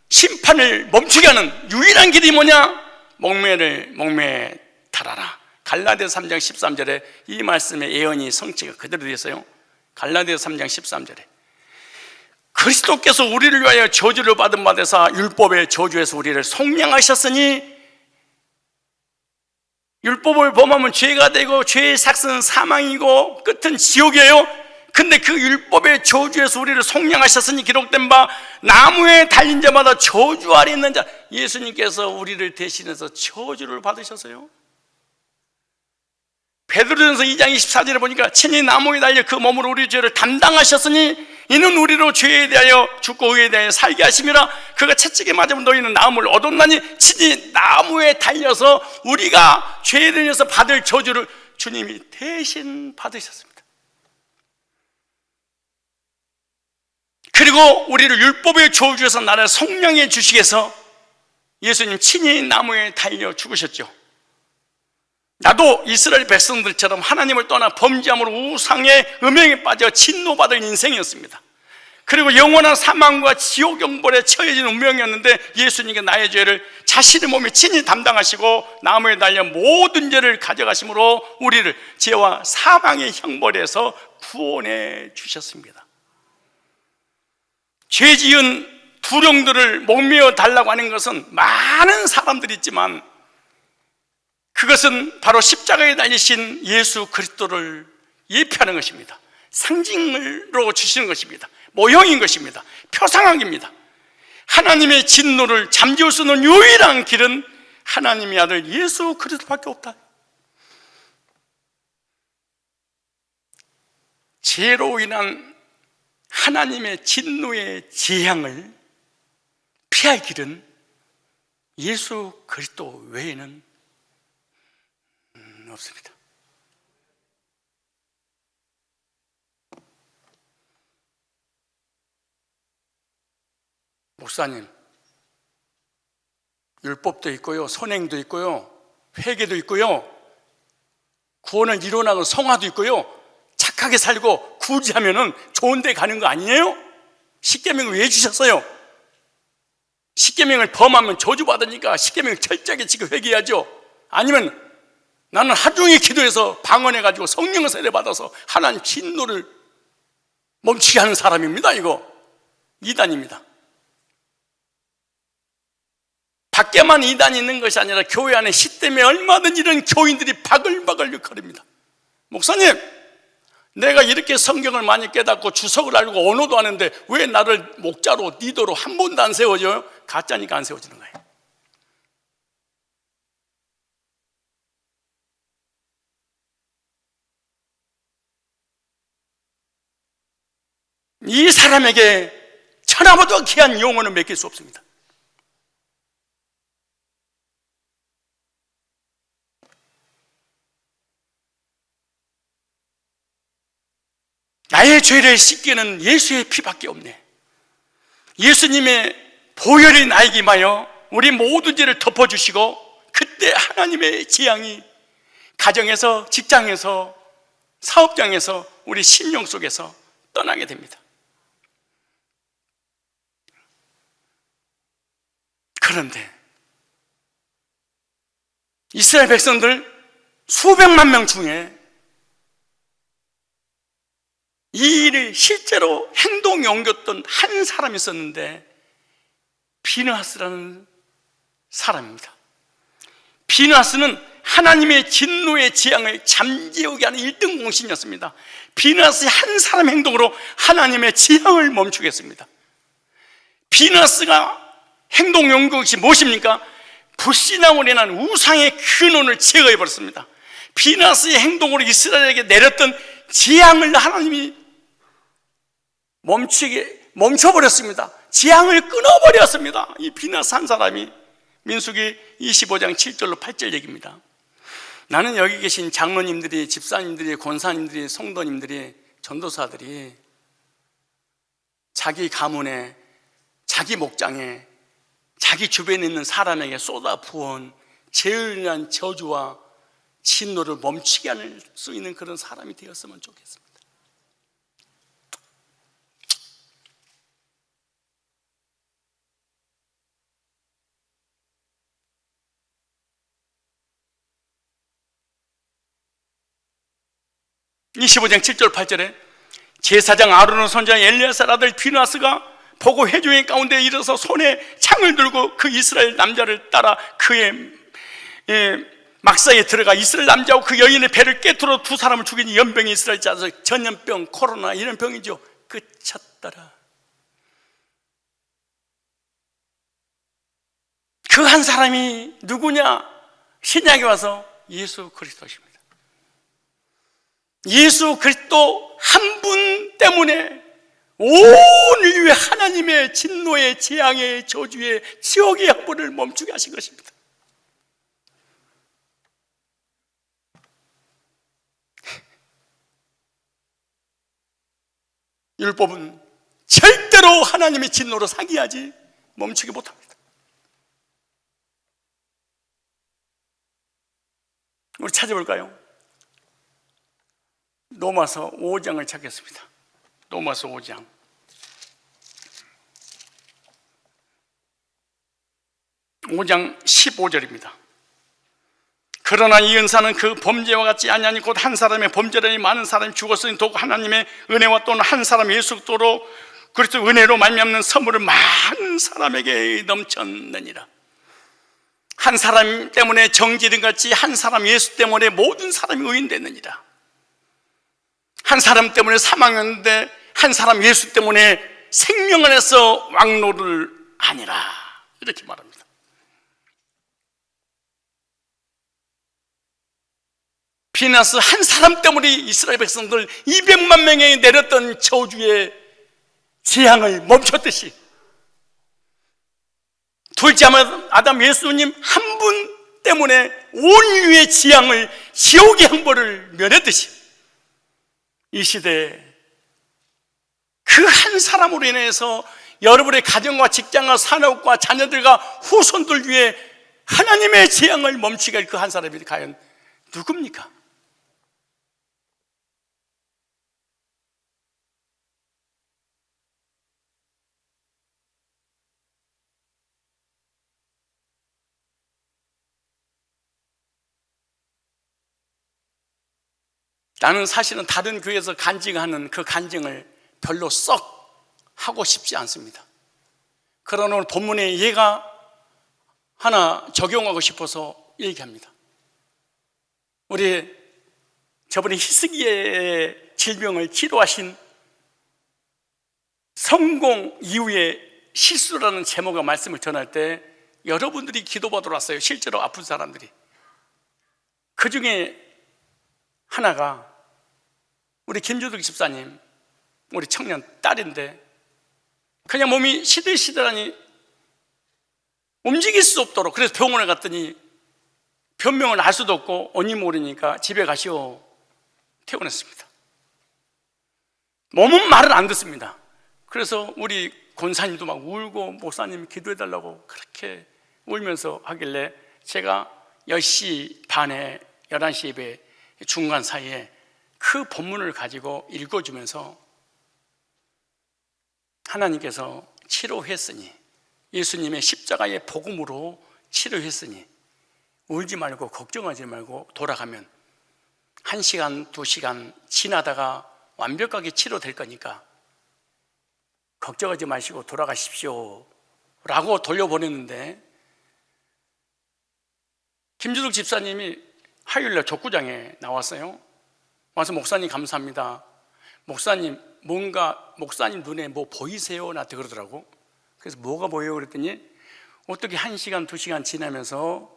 심판을 멈추게 하는 유일한 길이 뭐냐? 목매에 달아라. 갈라디아서 3장 13절에 이 말씀의 예언이 성취가 그대로 되어 있어요. 갈라디아서 3장 13절에 그리스도께서 우리를 위하여 저주를 받은 바 되사 율법의 저주에서 우리를 속량하셨으니 율법을 범하면 죄가 되고 죄의 삭은 사망이고 끝은 지옥이에요. 근데 그 율법의 저주에서 우리를 속량하셨으니 기록된 바 나무에 달린 자마다 저주 아래 있는 자, 예수님께서 우리를 대신해서 저주를 받으셨어요. 베드로전서 2장 24절에 보니까 친히 나무에 달려 그 몸으로 우리 죄를 담당하셨으니 이는 우리로 죄에 대하여 죽고 의에 대하여 살게 하심이라. 그가 채찍에 맞으면 너희는 나음을 얻었나니 친히 나무에 달려서 우리가 죄에 대해서 받을 저주를 주님이 대신 받으셨습니다. 그리고 우리를 율법의 저주에서 나를 속량해 주시기 위해서 예수님 친히 나무에 달려 죽으셨죠. 나도 이스라엘 백성들처럼 하나님을 떠나 범죄함으로 우상의 음행에 빠져 진노받을 인생이었습니다. 그리고 영원한 사망과 지옥 영벌에 처해진 운명이었는데 예수님께 나의 죄를 자신의 몸에 친히 담당하시고 나무에 달려 모든 죄를 가져가심으로 우리를 죄와 사망의 형벌에서 구원해 주셨습니다. 죄 지은 두령들을 목매어 달라고 하는 것은 많은 사람들이 있지만 그것은 바로 십자가에 달리신 예수 그리스도를 예표하는 것입니다. 상징으로 주시는 것입니다. 모형인 것입니다. 표상학입니다. 하나님의 진노를 잠재울 수 있는 유일한 길은 하나님의 아들 예수 그리스도밖에 없다. 죄로 인한 하나님의 진노의 재앙을 피할 길은 예수 그리스도 외에는 없습니다. 목사님, 율법도 있고요, 선행도 있고요, 회개도 있고요, 구원을 이뤄나가는 성화도 있고요, 착하게 살고 구제하면은 좋은 데 가는 거 아니에요? 십계명을 왜 주셨어요? 십계명을 범하면 저주받으니까 십계명을 철저하게 지켜 회개해야죠. 아니면 나는 하루종일 기도해서 방언해가지고 성령의 세례받아서 하나님 진노를 멈추게 하는 사람입니다. 이거 이단입니다. 밖에만 이단이 있는 것이 아니라 교회 안에 시 때문에 얼마든지 이런 교인들이 바글바글 거립니다. 목사님, 내가 이렇게 성경을 많이 깨닫고 주석을 알고 언어도 아는데 왜 나를 목자로 리더로 한 번도 안 세워져요? 가짜니까 안 세워지는 거예요. 이 사람에게 천하보다 귀한 영혼을 맡길 수 없습니다. 나의 죄를 씻기는 예수의 피밖에 없네. 예수님의 보혈이 나에게 임하여 우리 모든 죄를 덮어주시고 그때 하나님의 재앙이 가정에서, 직장에서, 사업장에서, 우리 심령 속에서 떠나게 됩니다. 그런데 이스라엘 백성들 수백만 명 중에 이 일을 실제로 행동에 옮겼던 한 사람이 있었는데 비느하스라는 사람입니다. 비느하스는 하나님의 진노의 재앙을 잠재우게 하는 1등 공신이었습니다. 비느하스의 한 사람 행동으로 하나님의 재앙을 멈추겠습니다. 비느하스가 행동 연구것이 무엇입니까? 불신앙으로 인한 우상의 근원을 제거해버렸습니다. 비느하스의 행동으로 이스라엘에게 내렸던 재앙을 하나님이 멈춰버렸습니다. 재앙을 끊어버렸습니다. 이 비느하스 한 사람이. 민수기 25장 7절로 8절 얘기입니다. 나는 여기 계신 장로님들이, 집사님들이, 권사님들이, 성도님들이, 전도사들이 자기 가문에, 자기 목장에, 자기 주변에 있는 사람에게 쏟아 부은 죄를 인한 저주와 진노를 멈추게 할 수 있는 그런 사람이 되었으면 좋겠습니다. (25장 7절 8절에) 제사장 아론의 손자 엘리야살 아들 비느하스가 보고 회중의 가운데 일어서 손에 창을 들고 그 이스라엘 남자를 따라 그의 막사에 들어가 이스라엘 남자하고 그 여인의 배를 깨뜨려 두 사람을 죽인 연병이 이스라엘 자서 전염병, 코로나 이런 병이죠. 그쳤더라. 그 한 사람이 누구냐? 신약에 와서 예수 그리스도십니다. 예수 그리스도 한 분 때문에 온 인류의 하나님의 진노의 재앙의 저주의 지옥의 형벌을 멈추게 하신 것입니다. 율법은 절대로 하나님의 진노로 상기하지 멈추지 못합니다. 우리 찾아볼까요? 로마서 5장을 찾겠습니다. 로마서 5장. (5장) 15절입니다. 그러나 이 은사는 그 범죄와 같지 아니하니 곧 한 사람의 범죄라니 많은 사람이 죽었으니 더욱 하나님의 은혜와 또는 한 사람 예수 그리스도로 그리스도 은혜로 말미암는 선물을 많은 사람에게 넘쳤느니라. 한 사람 때문에 정죄된 같이 한 사람 예수 때문에 모든 사람이 의인됐느니라. 한 사람 때문에 사망했는데 한 사람 예수 때문에 생명 안에서 왕노를 아니라, 이렇게 말합니다. 비나스 한 사람 때문에 이스라엘 백성들 200만 명에 내렸던 저주의 재앙을 멈췄듯이 둘째 아담 예수님 한 분 때문에 온 인류의 재앙을, 지옥의 형벌을 면했듯이 이 시대에 그 한 사람으로 인해서 여러분의 가정과 직장과 산업과 자녀들과 후손들 위해 하나님의 재앙을 멈추게 할 그 한 사람이 과연 누굽니까? 나는 사실은 다른 교회에서 간증하는 그 간증을 별로 썩 하고 싶지 않습니다. 그러나 오늘 본문에 얘가 하나 적용하고 싶어서 얘기합니다. 우리 저번에 히스기야의 질병을 치료하신 성공 이후의 실수라는 제목의 말씀을 전할 때 여러분들이 기도받으러 왔어요. 실제로 아픈 사람들이. 그 중에 하나가 우리 김주득 집사님, 우리 청년 딸인데 그냥 몸이 시들시들하니 움직일 수 없도록, 그래서 병원에 갔더니 변명을 알 수도 없고 언니 모르니까 집에 가시오 퇴원했습니다. 몸은 말을 안 듣습니다. 그래서 우리 권사님도 막 울고 목사님 기도해달라고 그렇게 울면서 하길래 제가 10시 반에 11시 예배 중간 사이에 그 본문을 가지고 읽어주면서 하나님께서 치료했으니, 예수님의 십자가의 복음으로 치료했으니 울지 말고 걱정하지 말고 돌아가면 1시간, 2시간 지나다가 완벽하게 치료될 거니까 걱정하지 마시고 돌아가십시오 라고 돌려보냈는데, 김주득 집사님이 화요일날 족구장에 나왔어요. 와서 목사님 감사합니다. 목사님 뭔가 목사님 눈에 뭐 보이세요? 나한테 그러더라고. 그래서 뭐가 보여요? 그랬더니 어떻게 1시간, 2시간 지나면서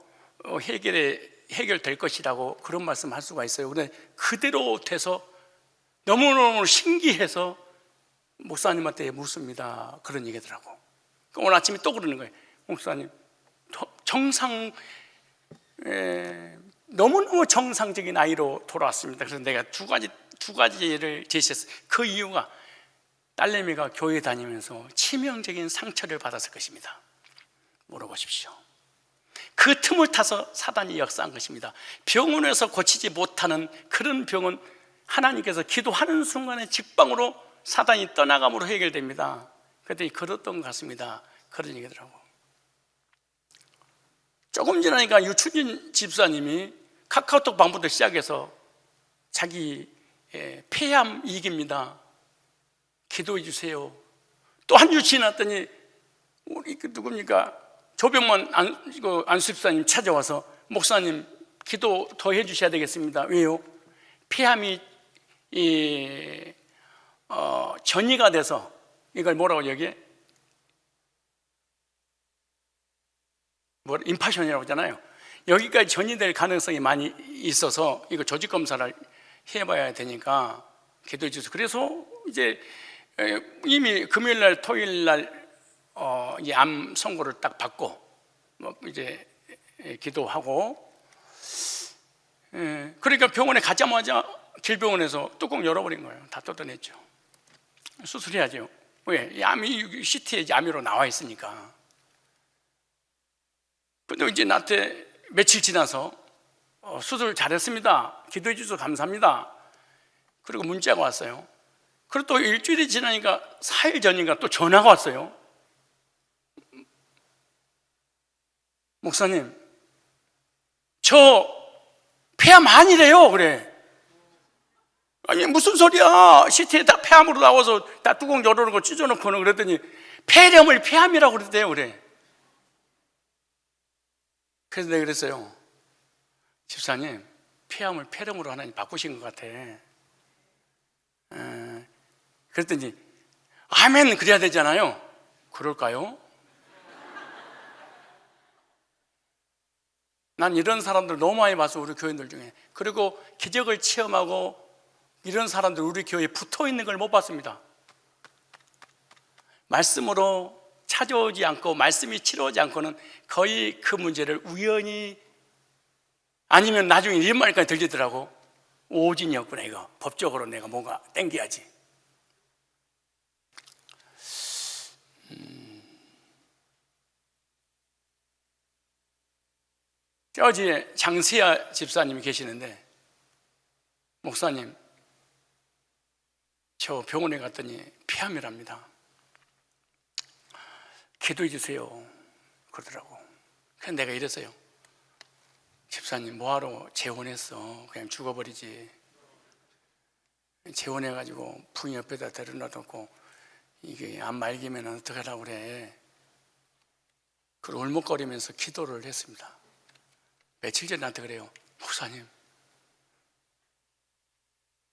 해결될 것이라고 그런 말씀 할 수가 있어요. 근데 그대로 돼서 너무너무 신기해서 목사님한테 묻습니다. 그런 얘기더라고. 오늘 아침에 또 그러는 거예요. 목사님 정상 너무너무 정상적인 아이로 돌아왔습니다. 그래서 내가 두 가지를 제시했어요. 그 이유가 딸내미가 교회 다니면서 치명적인 상처를 받았을 것입니다. 물어보십시오. 그 틈을 타서 사단이 역사한 것입니다. 병원에서 고치지 못하는 그런 병은 하나님께서 기도하는 순간에 직방으로 사단이 떠나감으로 해결됩니다. 그랬더니 그랬던 것 같습니다. 그런 얘기더라고. 조금 지나니까 유춘진 집사님이 카카오톡 방부터 시작해서 자기 폐암 이익입니다. 기도해 주세요. 또 한 주 지났더니 우리 누굽니까? 조병만 안수집사님 찾아와서 목사님 기도 더 해주셔야 되겠습니다. 왜요? 폐암이 전이가 돼서 이걸 뭐라고 여기에 임파션이라고 하잖아요. 여기까지 전이 될 가능성이 많이 있어서 이거 조직 검사를 해봐야 되니까 기도해 주세요. 그래서 이제 이미 금요일 날, 토요일 날 이 암 선고를 딱 받고 이제 기도하고, 그러니까 병원에 가자마자 길병원에서 뚜껑 열어버린 거예요. 다 뜯어냈죠. 수술해야죠. 왜? 이 암이 CT에 암으로 나와 있으니까. 근데 이제 나한테 며칠 지나서 수술 잘했습니다. 기도해 주셔서 감사합니다. 그리고 문자가 왔어요. 그리고 또 일주일이 지나니까 4일 전인가 또 전화가 왔어요. 목사님, 저 폐암 아니래요. 그래. 아니 무슨 소리야. CT에 다 폐암으로 나와서 다 뚜껑 열어놓은 거 찢어놓고는. 그랬더니 폐렴을 폐암이라고 그랬대요. 그래. 그래서 내가 그랬어요. 집사님, 폐암을 폐렴으로 하나님 바꾸신 것 같아. 그랬더니 아멘 그래야 되잖아요. 그럴까요? 난 이런 사람들 너무 많이 봤어, 우리 교인들 중에. 그리고 기적을 체험하고 이런 사람들 우리 교회에 붙어 있는 걸 못 봤습니다. 말씀으로 찾아오지 않고 말씀이 치러오지 않고는 거의 그 문제를 우연히, 아니면 나중에 이런 말까지 들리더라고. 오진이었구나, 이거. 법적으로 내가 뭔가 땡겨야지. 저지에 장세야 집사님이 계시는데, 목사님, 저 병원에 갔더니 폐암이랍니다. 기도해 주세요. 그러더라고. 그래서 내가 이랬어요. 집사님, 뭐하러 재혼했어? 그냥 죽어버리지. 재혼해가지고 부인 옆에다 데려놔놓고 이게 안 말기면 어떡하라고 그래. 그걸 울먹거리면서 기도를 했습니다. 며칠 전에 나한테 그래요. 목사님,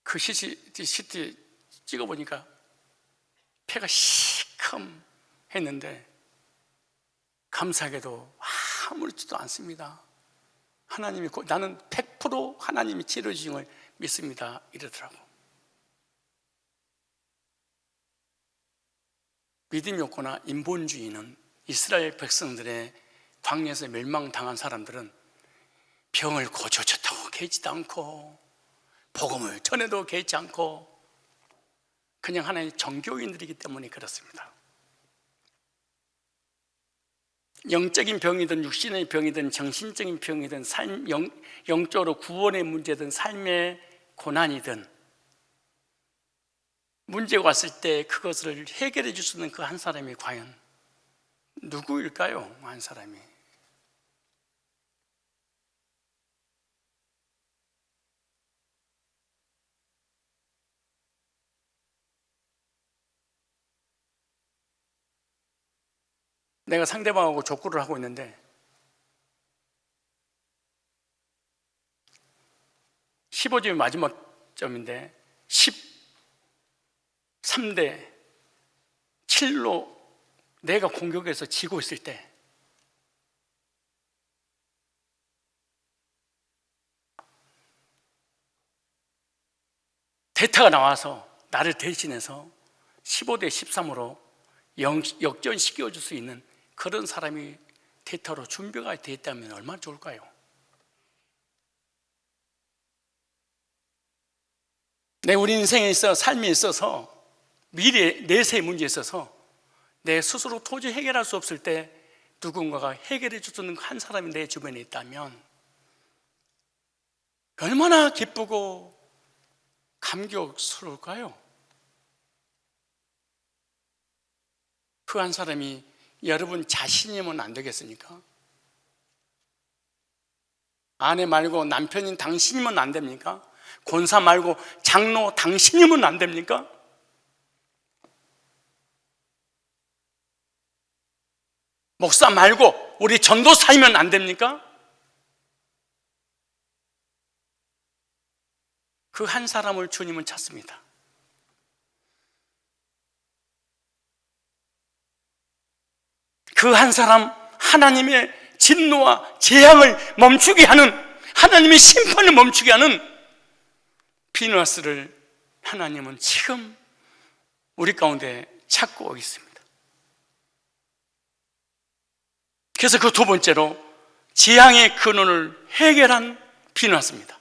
그 CT 찍어보니까 폐가 시커했는데 감사하게도 아무렇지도 않습니다. 하나님이, 나는 100% 하나님이 치료주신 걸 믿습니다. 이러더라고. 믿음이 없거나 인본주의는, 이스라엘 백성들의 광야에서 멸망당한 사람들은 병을 고쳐줬다고 개의치도 않고 복음을 전해도 개의치 않고 그냥 하나의 정교인들이기 때문에 그렇습니다. 영적인 병이든 육신의 병이든 정신적인 병이든 영적으로 구원의 문제든 삶의 고난이든 문제가 왔을 때 그것을 해결해 줄 수 있는 그 한 사람이 과연 누구일까요? 한 사람이. 내가 상대방하고 족구를 하고 있는데 15점이 마지막 점인데 13대 7로 내가 공격해서 지고 있을 때 대타가 나와서 나를 대신해서 15대 13으로 역전시켜 줄 수 있는 그런 사람이 대타로 준비가 되어 있다면 얼마나 좋을까요? 우리 인생에 있어, 삶에 있어서, 미래 내세의 문제에 있어서 내 스스로 도저히 해결할 수 없을 때 누군가가 해결해 주는 한 사람이 내 주변에 있다면 얼마나 기쁘고 감격스러울까요? 그 한 사람이 여러분 자신이면 안 되겠습니까? 아내 말고 남편인 당신이면 안 됩니까? 권사 말고 장로 당신이면 안 됩니까? 목사 말고 우리 전도사이면 안 됩니까? 그 한 사람을 주님은 찾습니다. 그 한 사람, 하나님의 진노와 재앙을 멈추게 하는, 하나님의 심판을 멈추게 하는 비느하스를 하나님은 지금 우리 가운데 찾고 있습니다. 그래서 그 두 번째로 재앙의 근원을 해결한 비느하스입니다.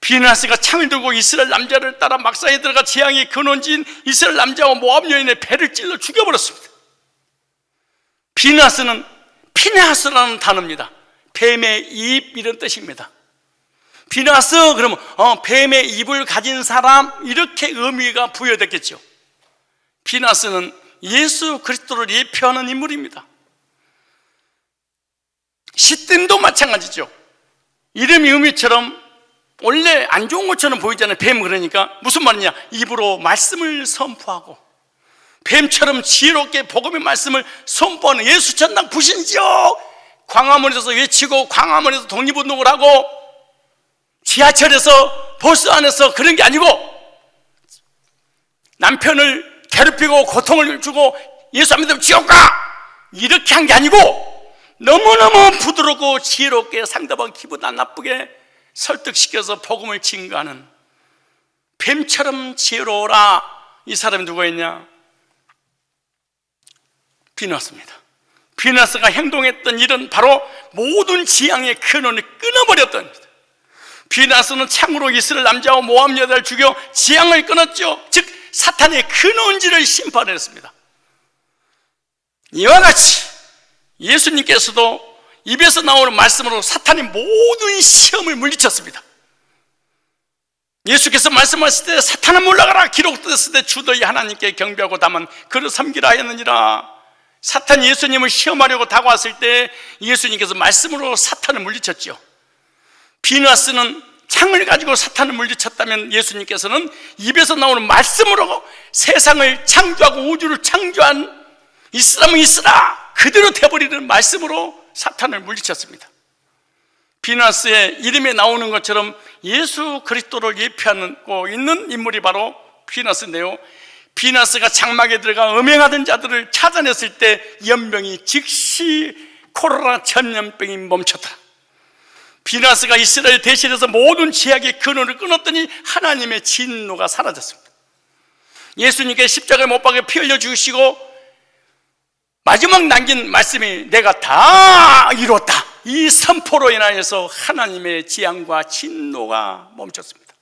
비느하스가 창을 들고 이스라엘 남자를 따라 막사에 들어가 재앙의 근원지인 이스라엘 남자와 모압 여인의 배를 찔러 죽여버렸습니다. 비느하스는 피네하스라는 단어입니다. 뱀의 입 이런 뜻입니다. 비느하스 그러면 뱀의 입을 가진 사람, 이렇게 의미가 부여됐겠죠. 비느하스는 예수 그리스도를 예표하는 인물입니다. 시딤도 마찬가지죠. 이름이 의미처럼 원래 안 좋은 것처럼 보이잖아요. 뱀, 그러니까 무슨 말이냐, 입으로 말씀을 선포하고 뱀처럼 지혜롭게 복음의 말씀을 선포하는, 예수 전당 부신지요, 광화문에서 외치고 광화문에서 독립운동을 하고 지하철에서 버스 안에서 그런 게 아니고 남편을 괴롭히고 고통을 주고 예수 안 믿으면 지옥 가, 이렇게 한 게 아니고 너무너무 부드럽고 지혜롭게 상대방 기분 안 나쁘게 설득시켜서 복음을 증거하는, 뱀처럼 지혜로워라. 이 사람이 누구였냐? 비느하스입니다. 비느하스가 행동했던 일은 바로 모든 재앙의 근원을 끊어버렸던 겁니다. 비느하스는 창으로 이스라엘 남자와 모압 여자를 죽여 재앙을 끊었죠. 즉 사탄의 근원지를 심판했습니다. 이와 같이 예수님께서도 입에서 나오는 말씀으로 사탄의 모든 시험을 물리쳤습니다. 예수께서 말씀하실 때 사탄아 물러가라, 기록되었을 때 주 너희 하나님께 경배하고 다만 그를 섬기라 하였느니라. 사탄이 예수님을 시험하려고 다가왔을 때 예수님께서 말씀으로 사탄을 물리쳤죠. 비느하스는 창을 가지고 사탄을 물리쳤다면 예수님께서는 입에서 나오는 말씀으로 세상을 창조하고 우주를 창조한 있으라면 있으라 그대로 되어버리는 말씀으로 사탄을 물리쳤습니다. 비느하스의 이름에 나오는 것처럼 예수 그리스도를 예표하고 있는 인물이 바로 비느하스인데요, 비느하스가 장막에 들어가 음행하던 자들을 찾아냈을 때 연병이 즉시 코로나 전염병이 멈췄더라. 비느하스가 이스라엘 대신해서 모든 죄악의 근원을 끊었더니 하나님의 진노가 사라졌습니다. 예수님께 십자가에 못 박혀 피 흘려 주시고 마지막 남긴 말씀이 내가 다 이뤘다, 이 선포로 인하여서 하나님의 재앙과 진노가 멈췄습니다.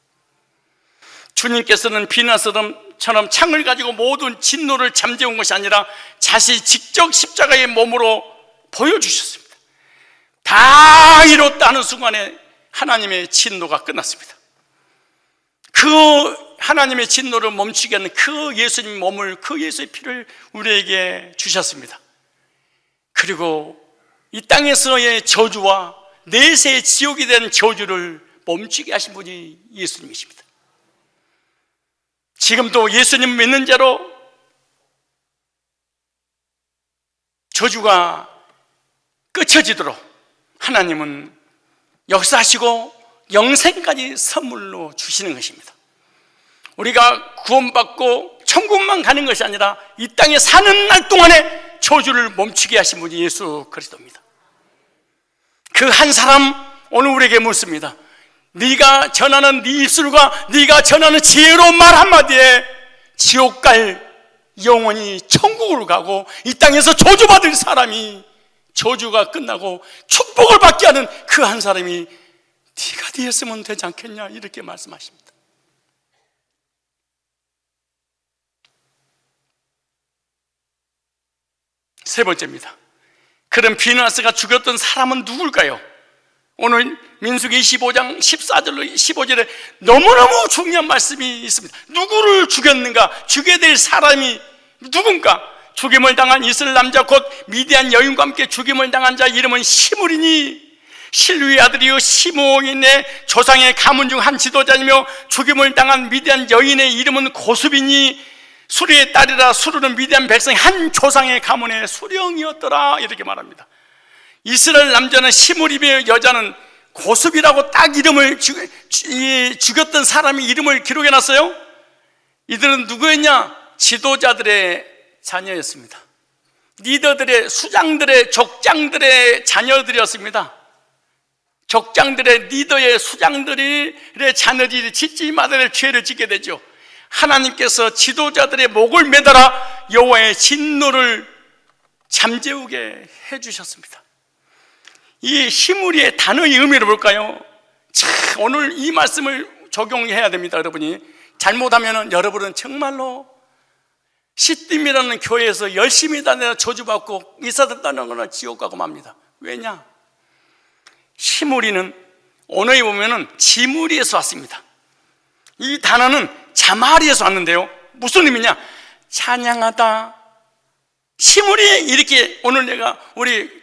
주님께서는 비느하스처럼 창을 가지고 모든 진노를 잠재운 것이 아니라 자신이 직접 십자가의 몸으로 보여주셨습니다. 다 이뤘다 하는 순간에 하나님의 진노가 끝났습니다. 그 하나님의 진노를 멈추게 하는 그 예수님 몸을, 그 예수의 피를 우리에게 주셨습니다. 그리고 이 땅에서의 저주와 내세의 지옥이 된 저주를 멈추게 하신 분이 예수님이십니다. 지금도 예수님 믿는 자로 저주가 끝쳐지도록 하나님은 역사하시고 영생까지 선물로 주시는 것입니다. 우리가 구원받고 천국만 가는 것이 아니라 이 땅에 사는 날 동안에 저주를 멈추게 하신 분이 예수 그리스도입니다. 그 한 사람 오늘 우리에게 묻습니다. 네가 전하는 네 입술과 네가 전하는 지혜로운 말 한마디에 지옥 갈 영혼이 천국으로 가고 이 땅에서 저주받을 사람이 저주가 끝나고 축복을 받게 하는 그 한 사람이 네가 되었으면 되지 않겠냐, 이렇게 말씀하십니다. 세 번째입니다. 그럼 비느하스가 죽였던 사람은 누굴까요? 오늘 민수기 25장 14절로 15절에 너무너무 중요한 말씀이 있습니다. 누구를 죽였는가? 죽여야 될 사람이 누군가? 죽임을 당한 이스라엘 남자 곧 미디안 여인과 함께 죽임을 당한 자 이름은 시므리니 실루의 아들이요 시므온의 조상의 가문 중 한 지도자이며 죽임을 당한 미디안 여인의 이름은 고수비니 수리의 딸이라 수르는 미디안 백성의 한 조상의 가문의 수령이었더라, 이렇게 말합니다. 이스라엘 남자는 시므리며 여자는 고습이라고 딱 이름을 죽였던 사람이 이름을 기록해 놨어요. 이들은 누구였냐? 지도자들의 자녀였습니다. 리더들의, 수장들의, 족장들의 자녀들이었습니다. 족장들의, 리더의, 수장들의 자녀들이 짓지마다 죄를 짓게 되죠. 하나님께서 지도자들의 목을 매달아 여호와의 진노를 잠재우게 해주셨습니다. 이 시므리의 단어의 의미를 볼까요? 참, 오늘 이 말씀을 적용해야 됩니다. 여러분이 잘못하면 여러분은 정말로 시딤이라는 교회에서 열심히 다녀 저주받고 이사들 다니거나 지옥 가고 맙니다. 왜냐? 시므리는 언어에 보면은 지므리에서 왔습니다. 이 단어는 자마리에서 왔는데요, 무슨 의미냐? 찬양하다. 시므리, 이렇게 오늘 내가 우리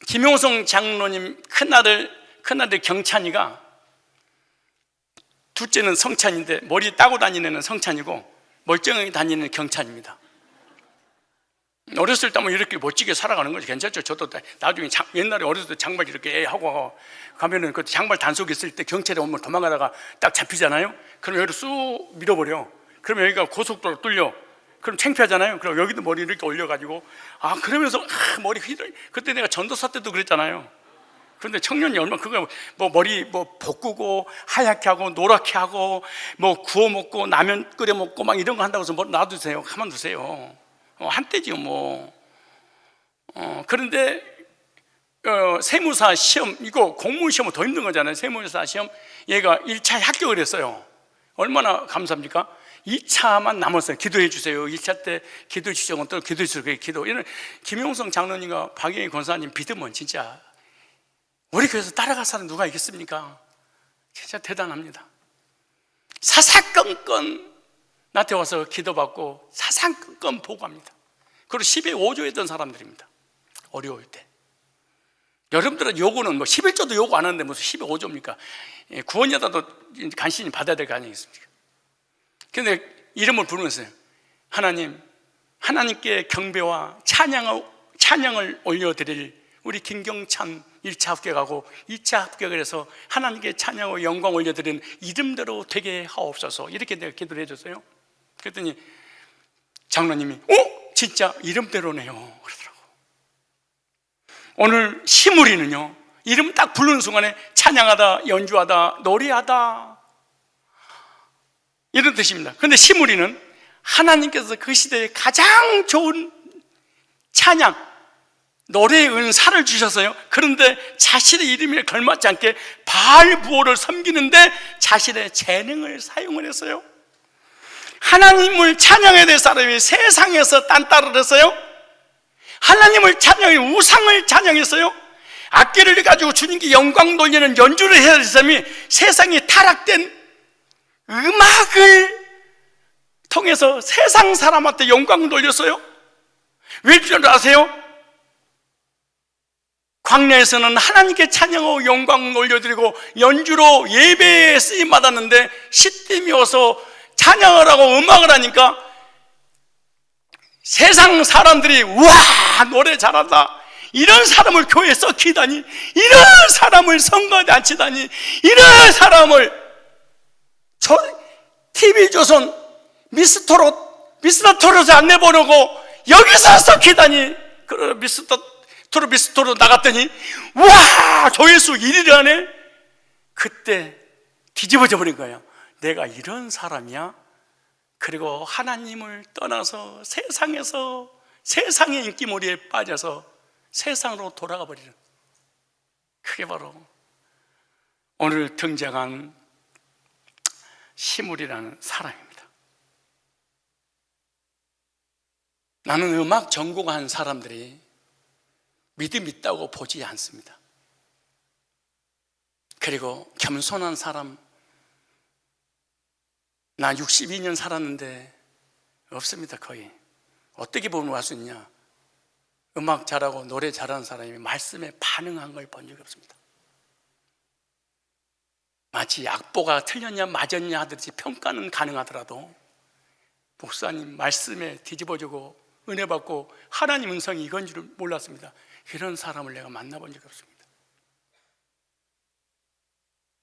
김용성 장로님 큰아들 경찬이가, 둘째는 성찬인데 머리 따고 다니는 애는 성찬이고 멀쩡하게 다니는 경찬입니다. 어렸을 때 뭐 이렇게 멋지게 살아가는 거지. 괜찮죠? 저도 나중에 옛날에 어렸을 때 장발 이렇게 하고 가면은 그 장발 단속 있을 때 경찰에 오면 도망가다가 딱 잡히잖아요. 그럼 여기를 쑥 밀어버려. 그럼 여기가 고속도로 뚫려. 그럼 창피하잖아요. 그럼 여기도 머리 이렇게 올려가지고 그러면서 머리 휘들. 그때 내가 전도사 때도 그랬잖아요. 그런데 청년이 얼마나 그거 뭐 머리 뭐 볶고 하얗게 하고 노랗게 하고 뭐 구워 먹고 라면 끓여 먹고 막 이런 거 한다고 해서 뭐 놔두세요. 가만 두세요. 한때지요 뭐. 그런데 세무사 시험, 이거 공무원 시험은 더 힘든 거잖아요. 세무사 시험 얘가 1차에 합격을 했어요. 얼마나 감사합니까? 2차만 남았어요. 기도해 주세요. 1차 때 기도해 주시고 또 기도해 주세요. 기도. 이런 김용성 장로님과 박영희 권사님 믿으면 진짜 우리 교회에서 따라갈 사람 누가 있겠습니까? 진짜 대단합니다. 사사건건 나한테 와서 기도받고 사사건건 보고합니다. 그리고 10에 5조 했던 사람들입니다. 어려울 때. 여러분들은 요구는 뭐 11조도 요구 안 하는데 무슨 10에 5조입니까? 구원자도 간신히 받아야 될 거 아니겠습니까? 그런데 이름을 부르면서 하나님, 하나님께 경배와 찬양을 올려드릴 우리 김경찬 1차 합격하고 2차 합격을 해서 하나님께 찬양과 영광 올려드리는 이름대로 되게 하옵소서, 이렇게 내가 기도를 해줬어요. 그랬더니 장로님이 진짜 이름대로네요 그러더라고. 오늘 시므리는요, 이름 딱 부르는 순간에 찬양하다, 연주하다, 노래하다 이런 뜻입니다. 그런데 시므리는 하나님께서 그 시대에 가장 좋은 찬양, 노래의 은사를 주셨어요. 그런데 자신의 이름에 걸맞지 않게 바알 부호를 섬기는데 자신의 재능을 사용을 했어요. 하나님을 찬양해야 될 사람이 세상에서 딴따를 했어요. 하나님을 찬양해 우상을 찬양했어요. 악기를 가지고 주님께 영광 돌리는 연주를 해야 될 사람이 세상에 타락된 음악을 통해서 세상 사람한테 영광을 돌렸어요. 왜 줄 아세요? 광야에서는 하나님께 찬양하고 영광을 올려드리고 연주로 예배에 쓰임 받았는데 시딤이 와서 찬양을 하고 음악을 하니까 세상 사람들이 우와 노래 잘한다, 이런 사람을 교회에 썩히다니, 이런 사람을 선거에 앉히다니, 이런 사람을 TV조선 미스터트롯에 안 내보내고 여기서 썩히다니, 미스터트롯 나갔더니 우와 조회수 1위를 하네. 그때 뒤집어져 버린 거예요. 내가 이런 사람이야? 그리고 하나님을 떠나서 세상에서 세상의 인기몰이에 빠져서 세상으로 돌아가 버리는, 그게 바로 오늘 등장한 시므리라는 사람입니다. 나는 음악 전공한 사람들이 믿음 있다고 보지 않습니다. 그리고 겸손한 사람, 나 62년 살았는데 없습니다. 거의. 어떻게 보면 알 수 있냐? 음악 잘하고 노래 잘하는 사람이 말씀에 반응한 걸 본 적이 없습니다. 마치 악보가 틀렸냐 맞았냐 하듯이 평가는 가능하더라도 목사님 말씀에 뒤집어주고 은혜 받고 하나님 음성이 이건 줄을 몰랐습니다. 이런 사람을 내가 만나본 적이 없습니다.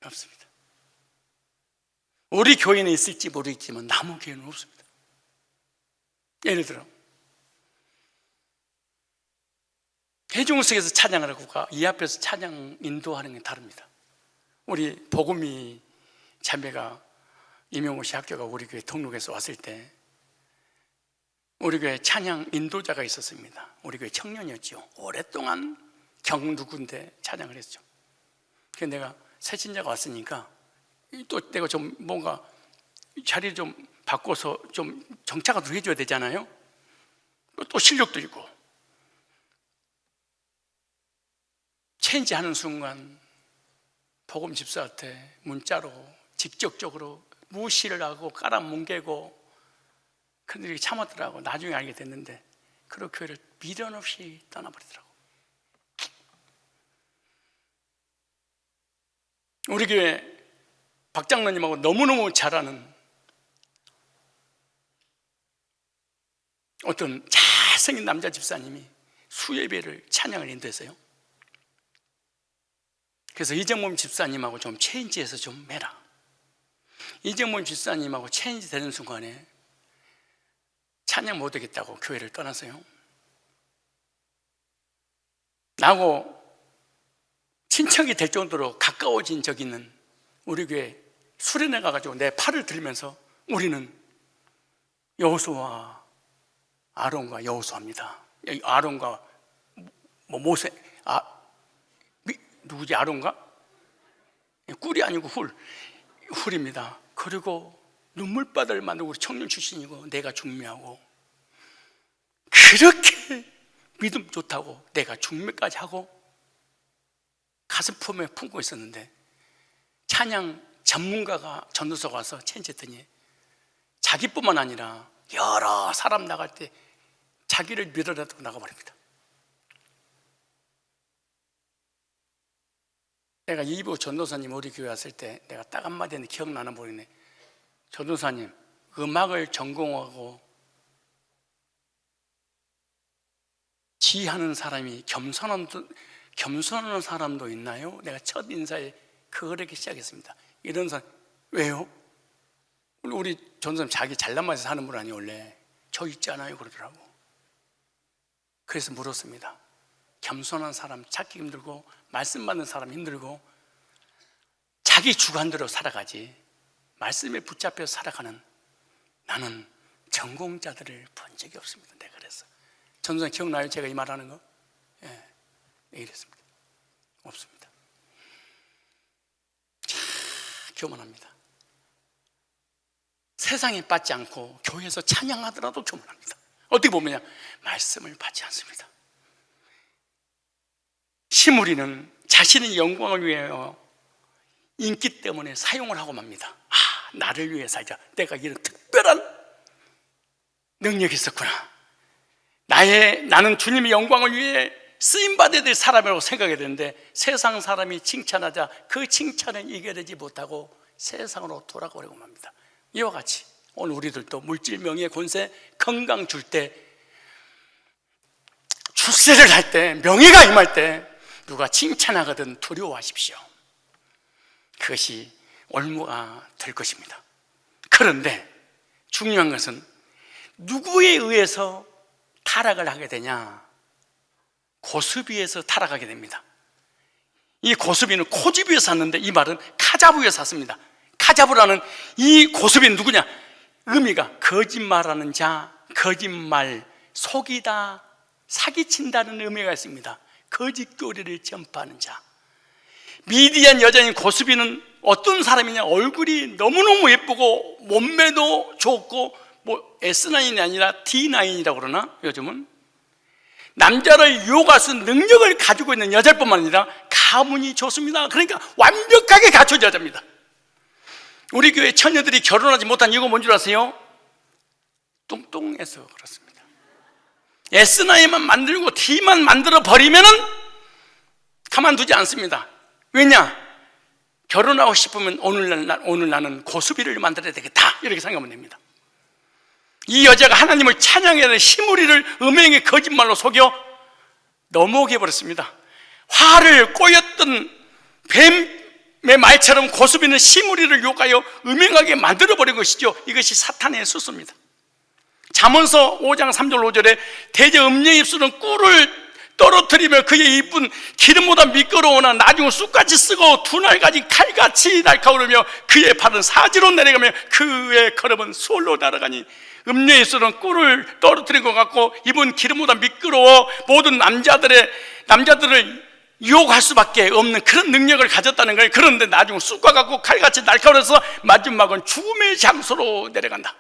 없습니다. 우리 교회는 있을지 모르겠지만 남은 교회는 없습니다. 예를 들어 회중석에서 찬양을 하고 이 앞에서 찬양 인도하는 게 다릅니다. 우리 복음이 자매가 임용호 씨 학교가 우리 교회 등록해서 왔을 때 우리 교회 찬양 인도자가 있었습니다. 우리 교회 청년이었죠. 오랫동안 경누군데 찬양을 했죠. 그래서 내가 새신자가 왔으니까 또 내가 좀 뭔가 자리를 좀 바꿔서 좀 정착을 해줘야 되잖아요. 또 실력도 있고 체인지하는 순간 복음 집사한테 문자로 직접적으로 무시를 하고 깔아뭉개고 그런데 이렇게 참았더라고. 나중에 알게 됐는데 그런 교회를 미련 없이 떠나버리더라고. 우리 교회 박 장로님하고 너무너무 잘 아는 어떤 잘생긴 남자 집사님이 수예배를 찬양을 인도했어요. 그래서 이정범 집사님하고 좀 체인지해서 좀 해라. 이정범 집사님하고 체인지 되는 순간에 찬양 못하겠다고 교회를 떠났어요. 나하고 친척이 될 정도로 가까워진 적이 있는 우리 교회 수련회 가가지고 내 팔을 들면서 우리는 여호수아와 아론과 여호수아입니다. 아론과 모세, 누구지? 아론가? 꿀이 아니고 훌입니다. 그리고 눈물바다를 만들고 우리 청년 출신이고 내가 중매하고 그렇게 믿음 좋다고 내가 중매까지 하고 가슴 품에 품고 있었는데 찬양 전문가가 전도서가 와서 체인지했더니 자기뿐만 아니라 여러 사람 나갈 때 자기를 밀어내고 나가버립니다. 내가 이부 전도사님 우리 교회 왔을 때 내가 딱 한마디 했는데 기억나나 모르겠네. 전도사님 음악을 전공하고 지휘하는 사람이 겸손한 사람도 있나요? 내가 첫 인사에 그렇게 시작했습니다. 이런 사람 왜요? 우리 전도사님 자기 잘난 맛에 사는 분 아니에요 원래. 저 있잖아요 그러더라고. 그래서 물었습니다. 겸손한 사람 찾기 힘들고 말씀 받는 사람 힘들고 자기 주관대로 살아가지 말씀에 붙잡혀 살아가는 나는 전공자들을 본 적이 없습니다. 내가 그래서 전도사님 기억나요? 제가 이 말하는 거? 예, 이랬습니다. 없습니다. 참 교만합니다. 세상에 빠지지 않고 교회에서 찬양하더라도 교만합니다. 어떻게 보면 말씀을 받지 않습니다. 시무리는 자신의 영광을 위하여 인기 때문에 사용을 하고 맙니다. 나를 위해 살자. 내가 이런 특별한 능력이 있었구나. 나는 주님의 영광을 위해 쓰임받아야 될 사람이라고 생각이 되는데 세상 사람이 칭찬하자 그 칭찬을 이겨내지 못하고 세상으로 돌아가려고 합니다. 이와 같이 오늘 우리들도 물질, 명예, 권세, 건강 줄 때 출세를 할 때 명예가 임할 때 누가 칭찬하거든 두려워하십시오. 그것이 올무가 될 것입니다. 그런데 중요한 것은 누구에 의해서 타락을 하게 되냐? 고스비에서 타락하게 됩니다. 이 고스비는 코집위에 샀는데 이 말은 카자부에 샀습니다. 카자부라는 이 고스비는 누구냐? 의미가 거짓말하는 자, 거짓말, 속이다, 사기친다는 의미가 있습니다. 거짓교리를 전파하는 자. 미디안 여자인 고스비는 어떤 사람이냐? 얼굴이 너무너무 예쁘고 몸매도 좋고 뭐 S9이 아니라 D9이라고 그러나 요즘은 남자를 유혹할 수 있는 능력을 가지고 있는 여자뿐만 아니라 가문이 좋습니다. 그러니까 완벽하게 갖춘 여자입니다. 우리 교회 처녀들이 결혼하지 못한 이유가 뭔 줄 아세요? 뚱뚱해서 그렇습니다. S9만 만들고 D만 만들어 버리면은 가만두지 않습니다. 왜냐? 결혼하고 싶으면 오늘 나는 고수비를 만들어야 되겠다 이렇게 생각하면 됩니다. 이 여자가 하나님을 찬양해야 시므리를 음행의 거짓말로 속여 넘어오게 해버렸습니다. 화를 꼬였던 뱀의 말처럼 고수비는 시므리를 욕하여 음행하게 만들어버린 것이죠. 이것이 사탄의 수수입니다. 잠언서 5장 3절 5절에 대저 음녀의 입술은 꿀을 떨어뜨리며 그의 입은 기름보다 미끄러우나 나중은 쑥같이 쓰고 두 날까지 칼같이 날카오르며 그의 발은 사지로 내려가며 그의 걸음은 수월로 날아가니 음녀의 입술은 꿀을 떨어뜨린 것 같고 입은 기름보다 미끄러워 모든 남자들을 유혹할 수밖에 없는 그런 능력을 가졌다는 거예요. 그런데 나중은 쑥과 같고 칼같이 날카로워서 마지막은 죽음의 장소로 내려간다.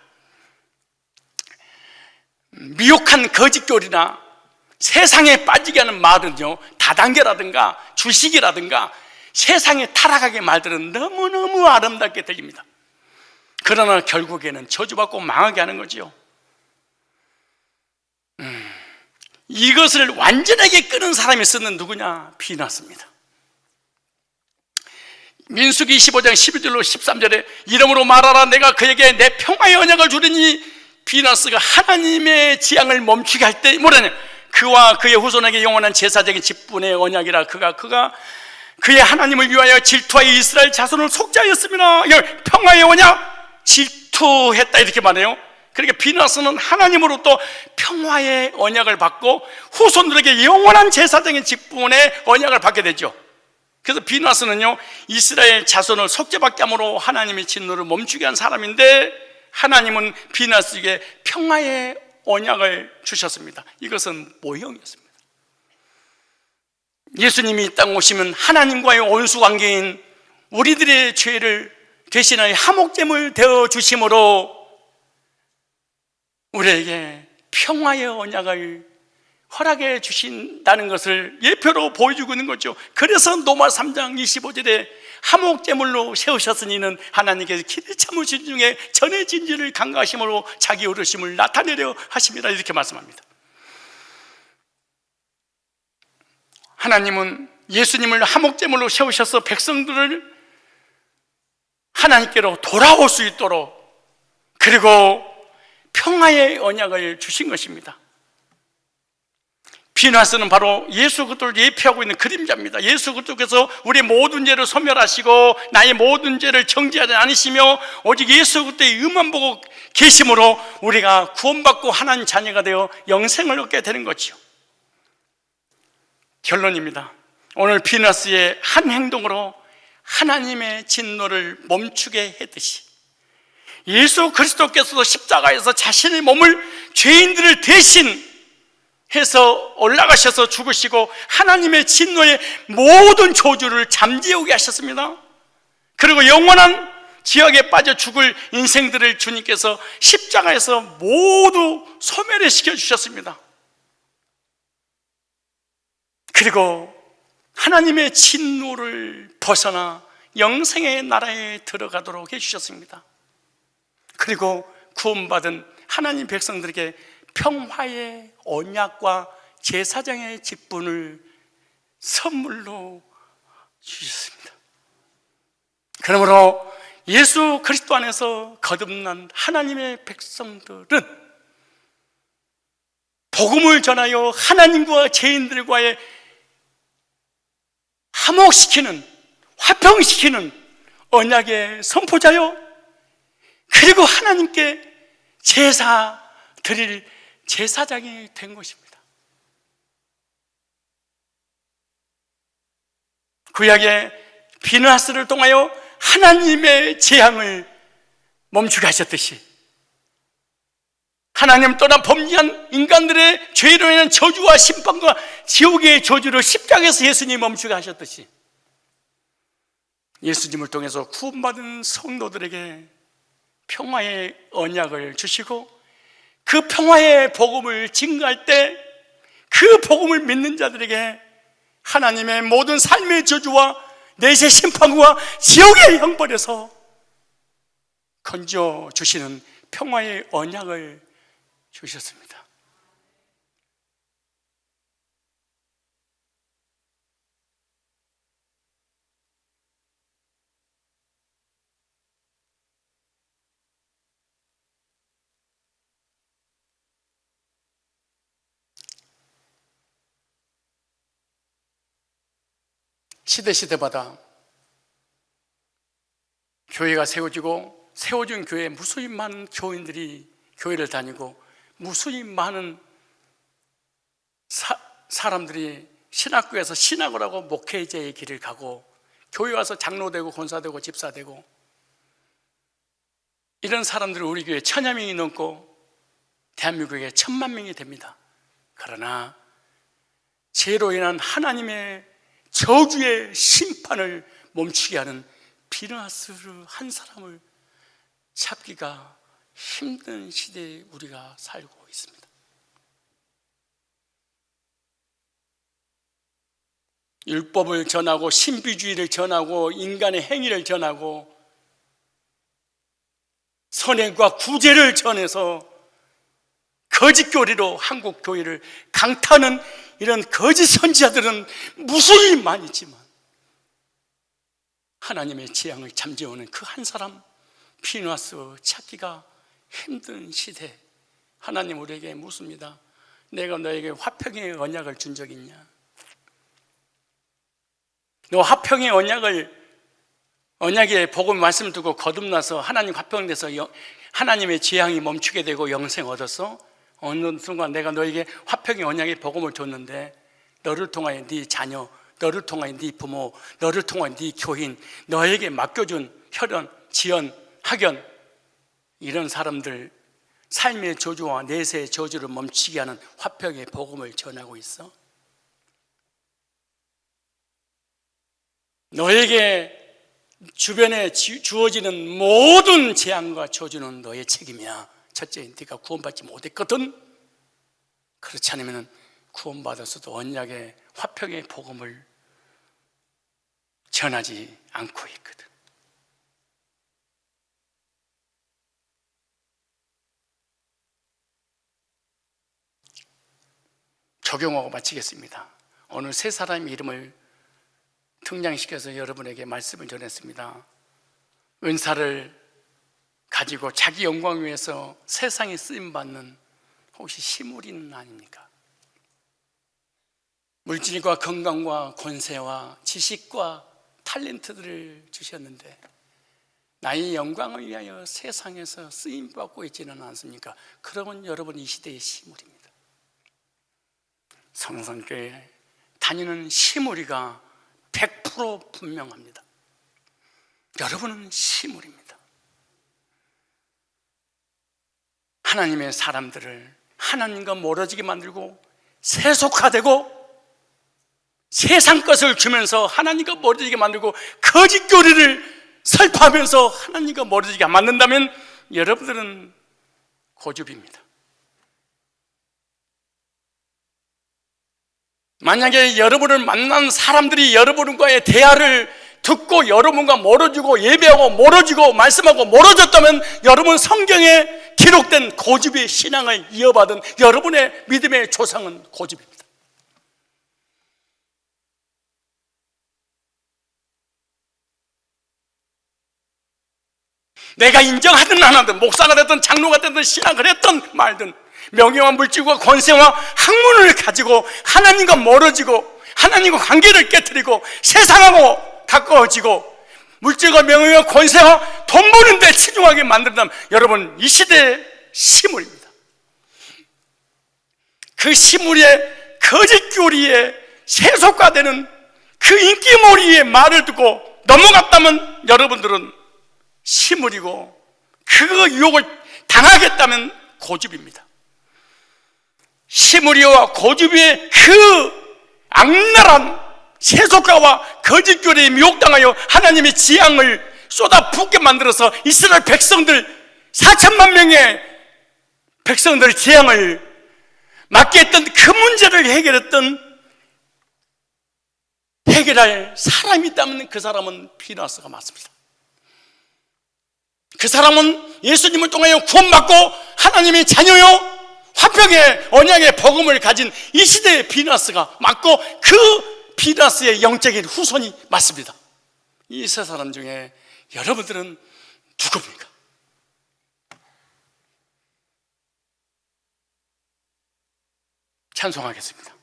미혹한 거짓교리나 세상에 빠지게 하는 말은요, 다단계라든가 주식이라든가 세상에 타락하게 말들은 너무너무 아름답게 들립니다. 그러나 결국에는 저주받고 망하게 하는 거지요. 이것을 완전하게 끄는 사람이 쓰는 누구냐? 비나스입니다. 민수기 25장 12절로 13절에 이러므로 말하라 내가 그에게 내 평화의 언약을 주리니 비나스가 하나님의 지향을 멈추게 할 때 뭐라냐? 그와 그의 후손에게 영원한 제사적인 직분의 언약이라 그가 그의 하나님을 위하여 질투하여 이스라엘 자손을 속죄하였습니다. 평화의 언약 질투했다 이렇게 말해요. 그러니까 비나스는 하나님으로부터 평화의 언약을 받고 후손들에게 영원한 제사적인 직분의 언약을 받게 되죠. 그래서 비나스는요 이스라엘 자손을 속죄받게 함으로 하나님의 진노를 멈추게 한 사람인데 하나님은 비나스에게 평화의 언약을 주셨습니다. 이것은 모형이었습니다. 예수님이 이 땅 오시면 하나님과의 온수관계인 우리들의 죄를 대신하여 화목제물 되어 주심으로 우리에게 평화의 언약을 허락해 주신다는 것을 예표로 보여주고 있는 거죠. 그래서 로마 3장 25절에 화목제물로 세우셨으니는 하나님께서 기대 참으신 중에 전의 진지를 간과하심으로 자기 어르심을 나타내려 하심이라 이렇게 말씀합니다. 하나님은 예수님을 화목제물로 세우셔서 백성들을 하나님께로 돌아올 수 있도록 그리고 평화의 언약을 주신 것입니다. 비나스는 바로 예수 그리스도를 예표하고 있는 그림자입니다. 예수 그리스도께서 우리 모든 죄를 소멸하시고 나의 모든 죄를 정죄하지 않으시며 오직 예수 그리스도의 의만 보고 계심으로 우리가 구원받고 하나님 자녀가 되어 영생을 얻게 되는 거지요. 결론입니다. 오늘 비나스의 한 행동으로 하나님의 진노를 멈추게 했듯이 예수 그리스도께서도 십자가에서 자신의 몸을 죄인들을 대신 해서 올라가셔서 죽으시고 하나님의 진노의 모든 저주를 잠재우게 하셨습니다. 그리고 영원한 지옥에 빠져 죽을 인생들을 주님께서 십자가에서 모두 소멸해 시켜주셨습니다. 그리고 하나님의 진노를 벗어나 영생의 나라에 들어가도록 해주셨습니다. 그리고 구원받은 하나님 백성들에게 평화의 언약과 제사장의 직분을 선물로 주셨습니다. 그러므로 예수 그리스도 안에서 거듭난 하나님의 백성들은 복음을 전하여 하나님과 죄인들과의 화목시키는, 화평시키는 언약의 선포자요 그리고 하나님께 제사 드릴 제사장이 된 것입니다. 구약의 비느하스를 통하여 하나님의 재앙을 멈추게 하셨듯이 하나님 떠나 범죄한 인간들의 죄로 인한 저주와 심판과 지옥의 저주를 십자가에서 예수님이 멈추게 하셨듯이 예수님을 통해서 구원받은 성도들에게 평화의 언약을 주시고 그 평화의 복음을 증거할 때 그 복음을 믿는 자들에게 하나님의 모든 삶의 저주와 내세 심판과 지옥의 형벌에서 건져 주시는 평화의 언약을 주셨습니다. 시대마다 교회가 세워진 교회에 무수히 많은 교인들이 교회를 다니고 무수히 많은 사람들이 신학교에서 신학을 하고 목회자의 길을 가고 교회 와서 장로되고 권사되고 집사되고, 이런 사람들은 우리 교회에 1000여명이 넘고 대한민국에 1000만 명이 됩니다. 그러나 죄로 인한 하나님의 저주의 심판을 멈추게 하는 비느하스를 한 사람을 찾기가 힘든 시대에 우리가 살고 있습니다. 율법을 전하고 신비주의를 전하고 인간의 행위를 전하고 선행과 구제를 전해서 거짓 교리로 한국 교회를 강타하는 이런 거짓 선지자들은 무수히 많이지만, 하나님의 재앙을 잠재우는 그 한 사람 피느하스 찾기가 힘든 시대, 하나님 우리에게 묻습니다. 내가 너에게 화평의 언약을 준 적 있냐? 너 화평의 언약의 복음 말씀을 두고 거듭나서 하나님 화평돼서 하나님의 재앙이 멈추게 되고 영생 얻었어? 어느 순간 내가 너에게 화평의 언약의 복음을 줬는데 너를 통하여 네 자녀, 너를 통하여 네 부모, 너를 통하여 네 교인, 너에게 맡겨준 혈연, 지연, 학연, 이런 사람들 삶의 저주와 내세의 저주를 멈추게 하는 화평의 복음을 전하고 있어? 너에게 주변에 주어지는 모든 재앙과 저주는 너의 책임이야. 첫째, 네가 구원받지 못했거든. 그렇지 않으면 구원받았어도 언약의 화평의 복음을 전하지 않고 있거든. 적용하고 마치겠습니다. 오늘 세 사람의 이름을 등장시켜서 여러분에게 말씀을 전했습니다. 은사를 가지고 자기 영광 위해서 세상에 쓰임받는 혹시 시므리는 아닙니까? 물질과 건강과 권세와 지식과 탤런트들을 주셨는데 나의 영광을 위하여 세상에서 쓰임받고 있지는 않습니까? 그러면 여러분 이 시대의 시므리입니다. 성산교회 다니는 시므리가 100% 분명합니다. 여러분은 시물입니다. 하나님의 사람들을 하나님과 멀어지게 만들고 세속화되고 세상 것을 주면서 하나님과 멀어지게 만들고 거짓 교리를 설파하면서 하나님과 멀어지게 만든다면 여러분들은 고집입니다. 만약에 여러분을 만난 사람들이 여러분과의 대화를 듣고 여러분과 멀어지고 예배하고 멀어지고 말씀하고 멀어졌다면 여러분 성경에 기록된 고집의 신앙을 이어받은 여러분의 믿음의 조상은 고집입니다. 내가 인정하든 안 하든 목사가 됐든 장로가 됐든 신학을 했든 말든 명예와 물질과 권세와 학문을 가지고 하나님과 멀어지고 하나님과 관계를 깨트리고 세상하고 가까워지고 물질과 명예와 권세와 돈 버는 데 치중하게 만든다면 여러분 이 시대의 시물입니다. 그 시물의 거짓 교리에 세속화되는 그 인기몰이의 말을 듣고 넘어갔다면 여러분들은 시물이고 그 유혹을 당하겠다면 고집입니다. 시므리와 고집의 그 악랄한 세속가와 거짓교리에 미혹당하여 하나님의 재앙을 쏟아붓게 만들어서 이스라엘 백성들 4천만 명의 백성들의 재앙을 막게 했던 그 문제를 해결할 사람이 있다면 그 사람은 피느하스가 맞습니다. 그 사람은 예수님을 통하여 구원받고 하나님의 자녀요 화평의 언약의 복음을 가진 이 시대의 피느하스가 맞고 그 피느하스의 영적인 후손이 맞습니다. 이 세 사람 중에 여러분들은 누굽니까? 찬송하겠습니다.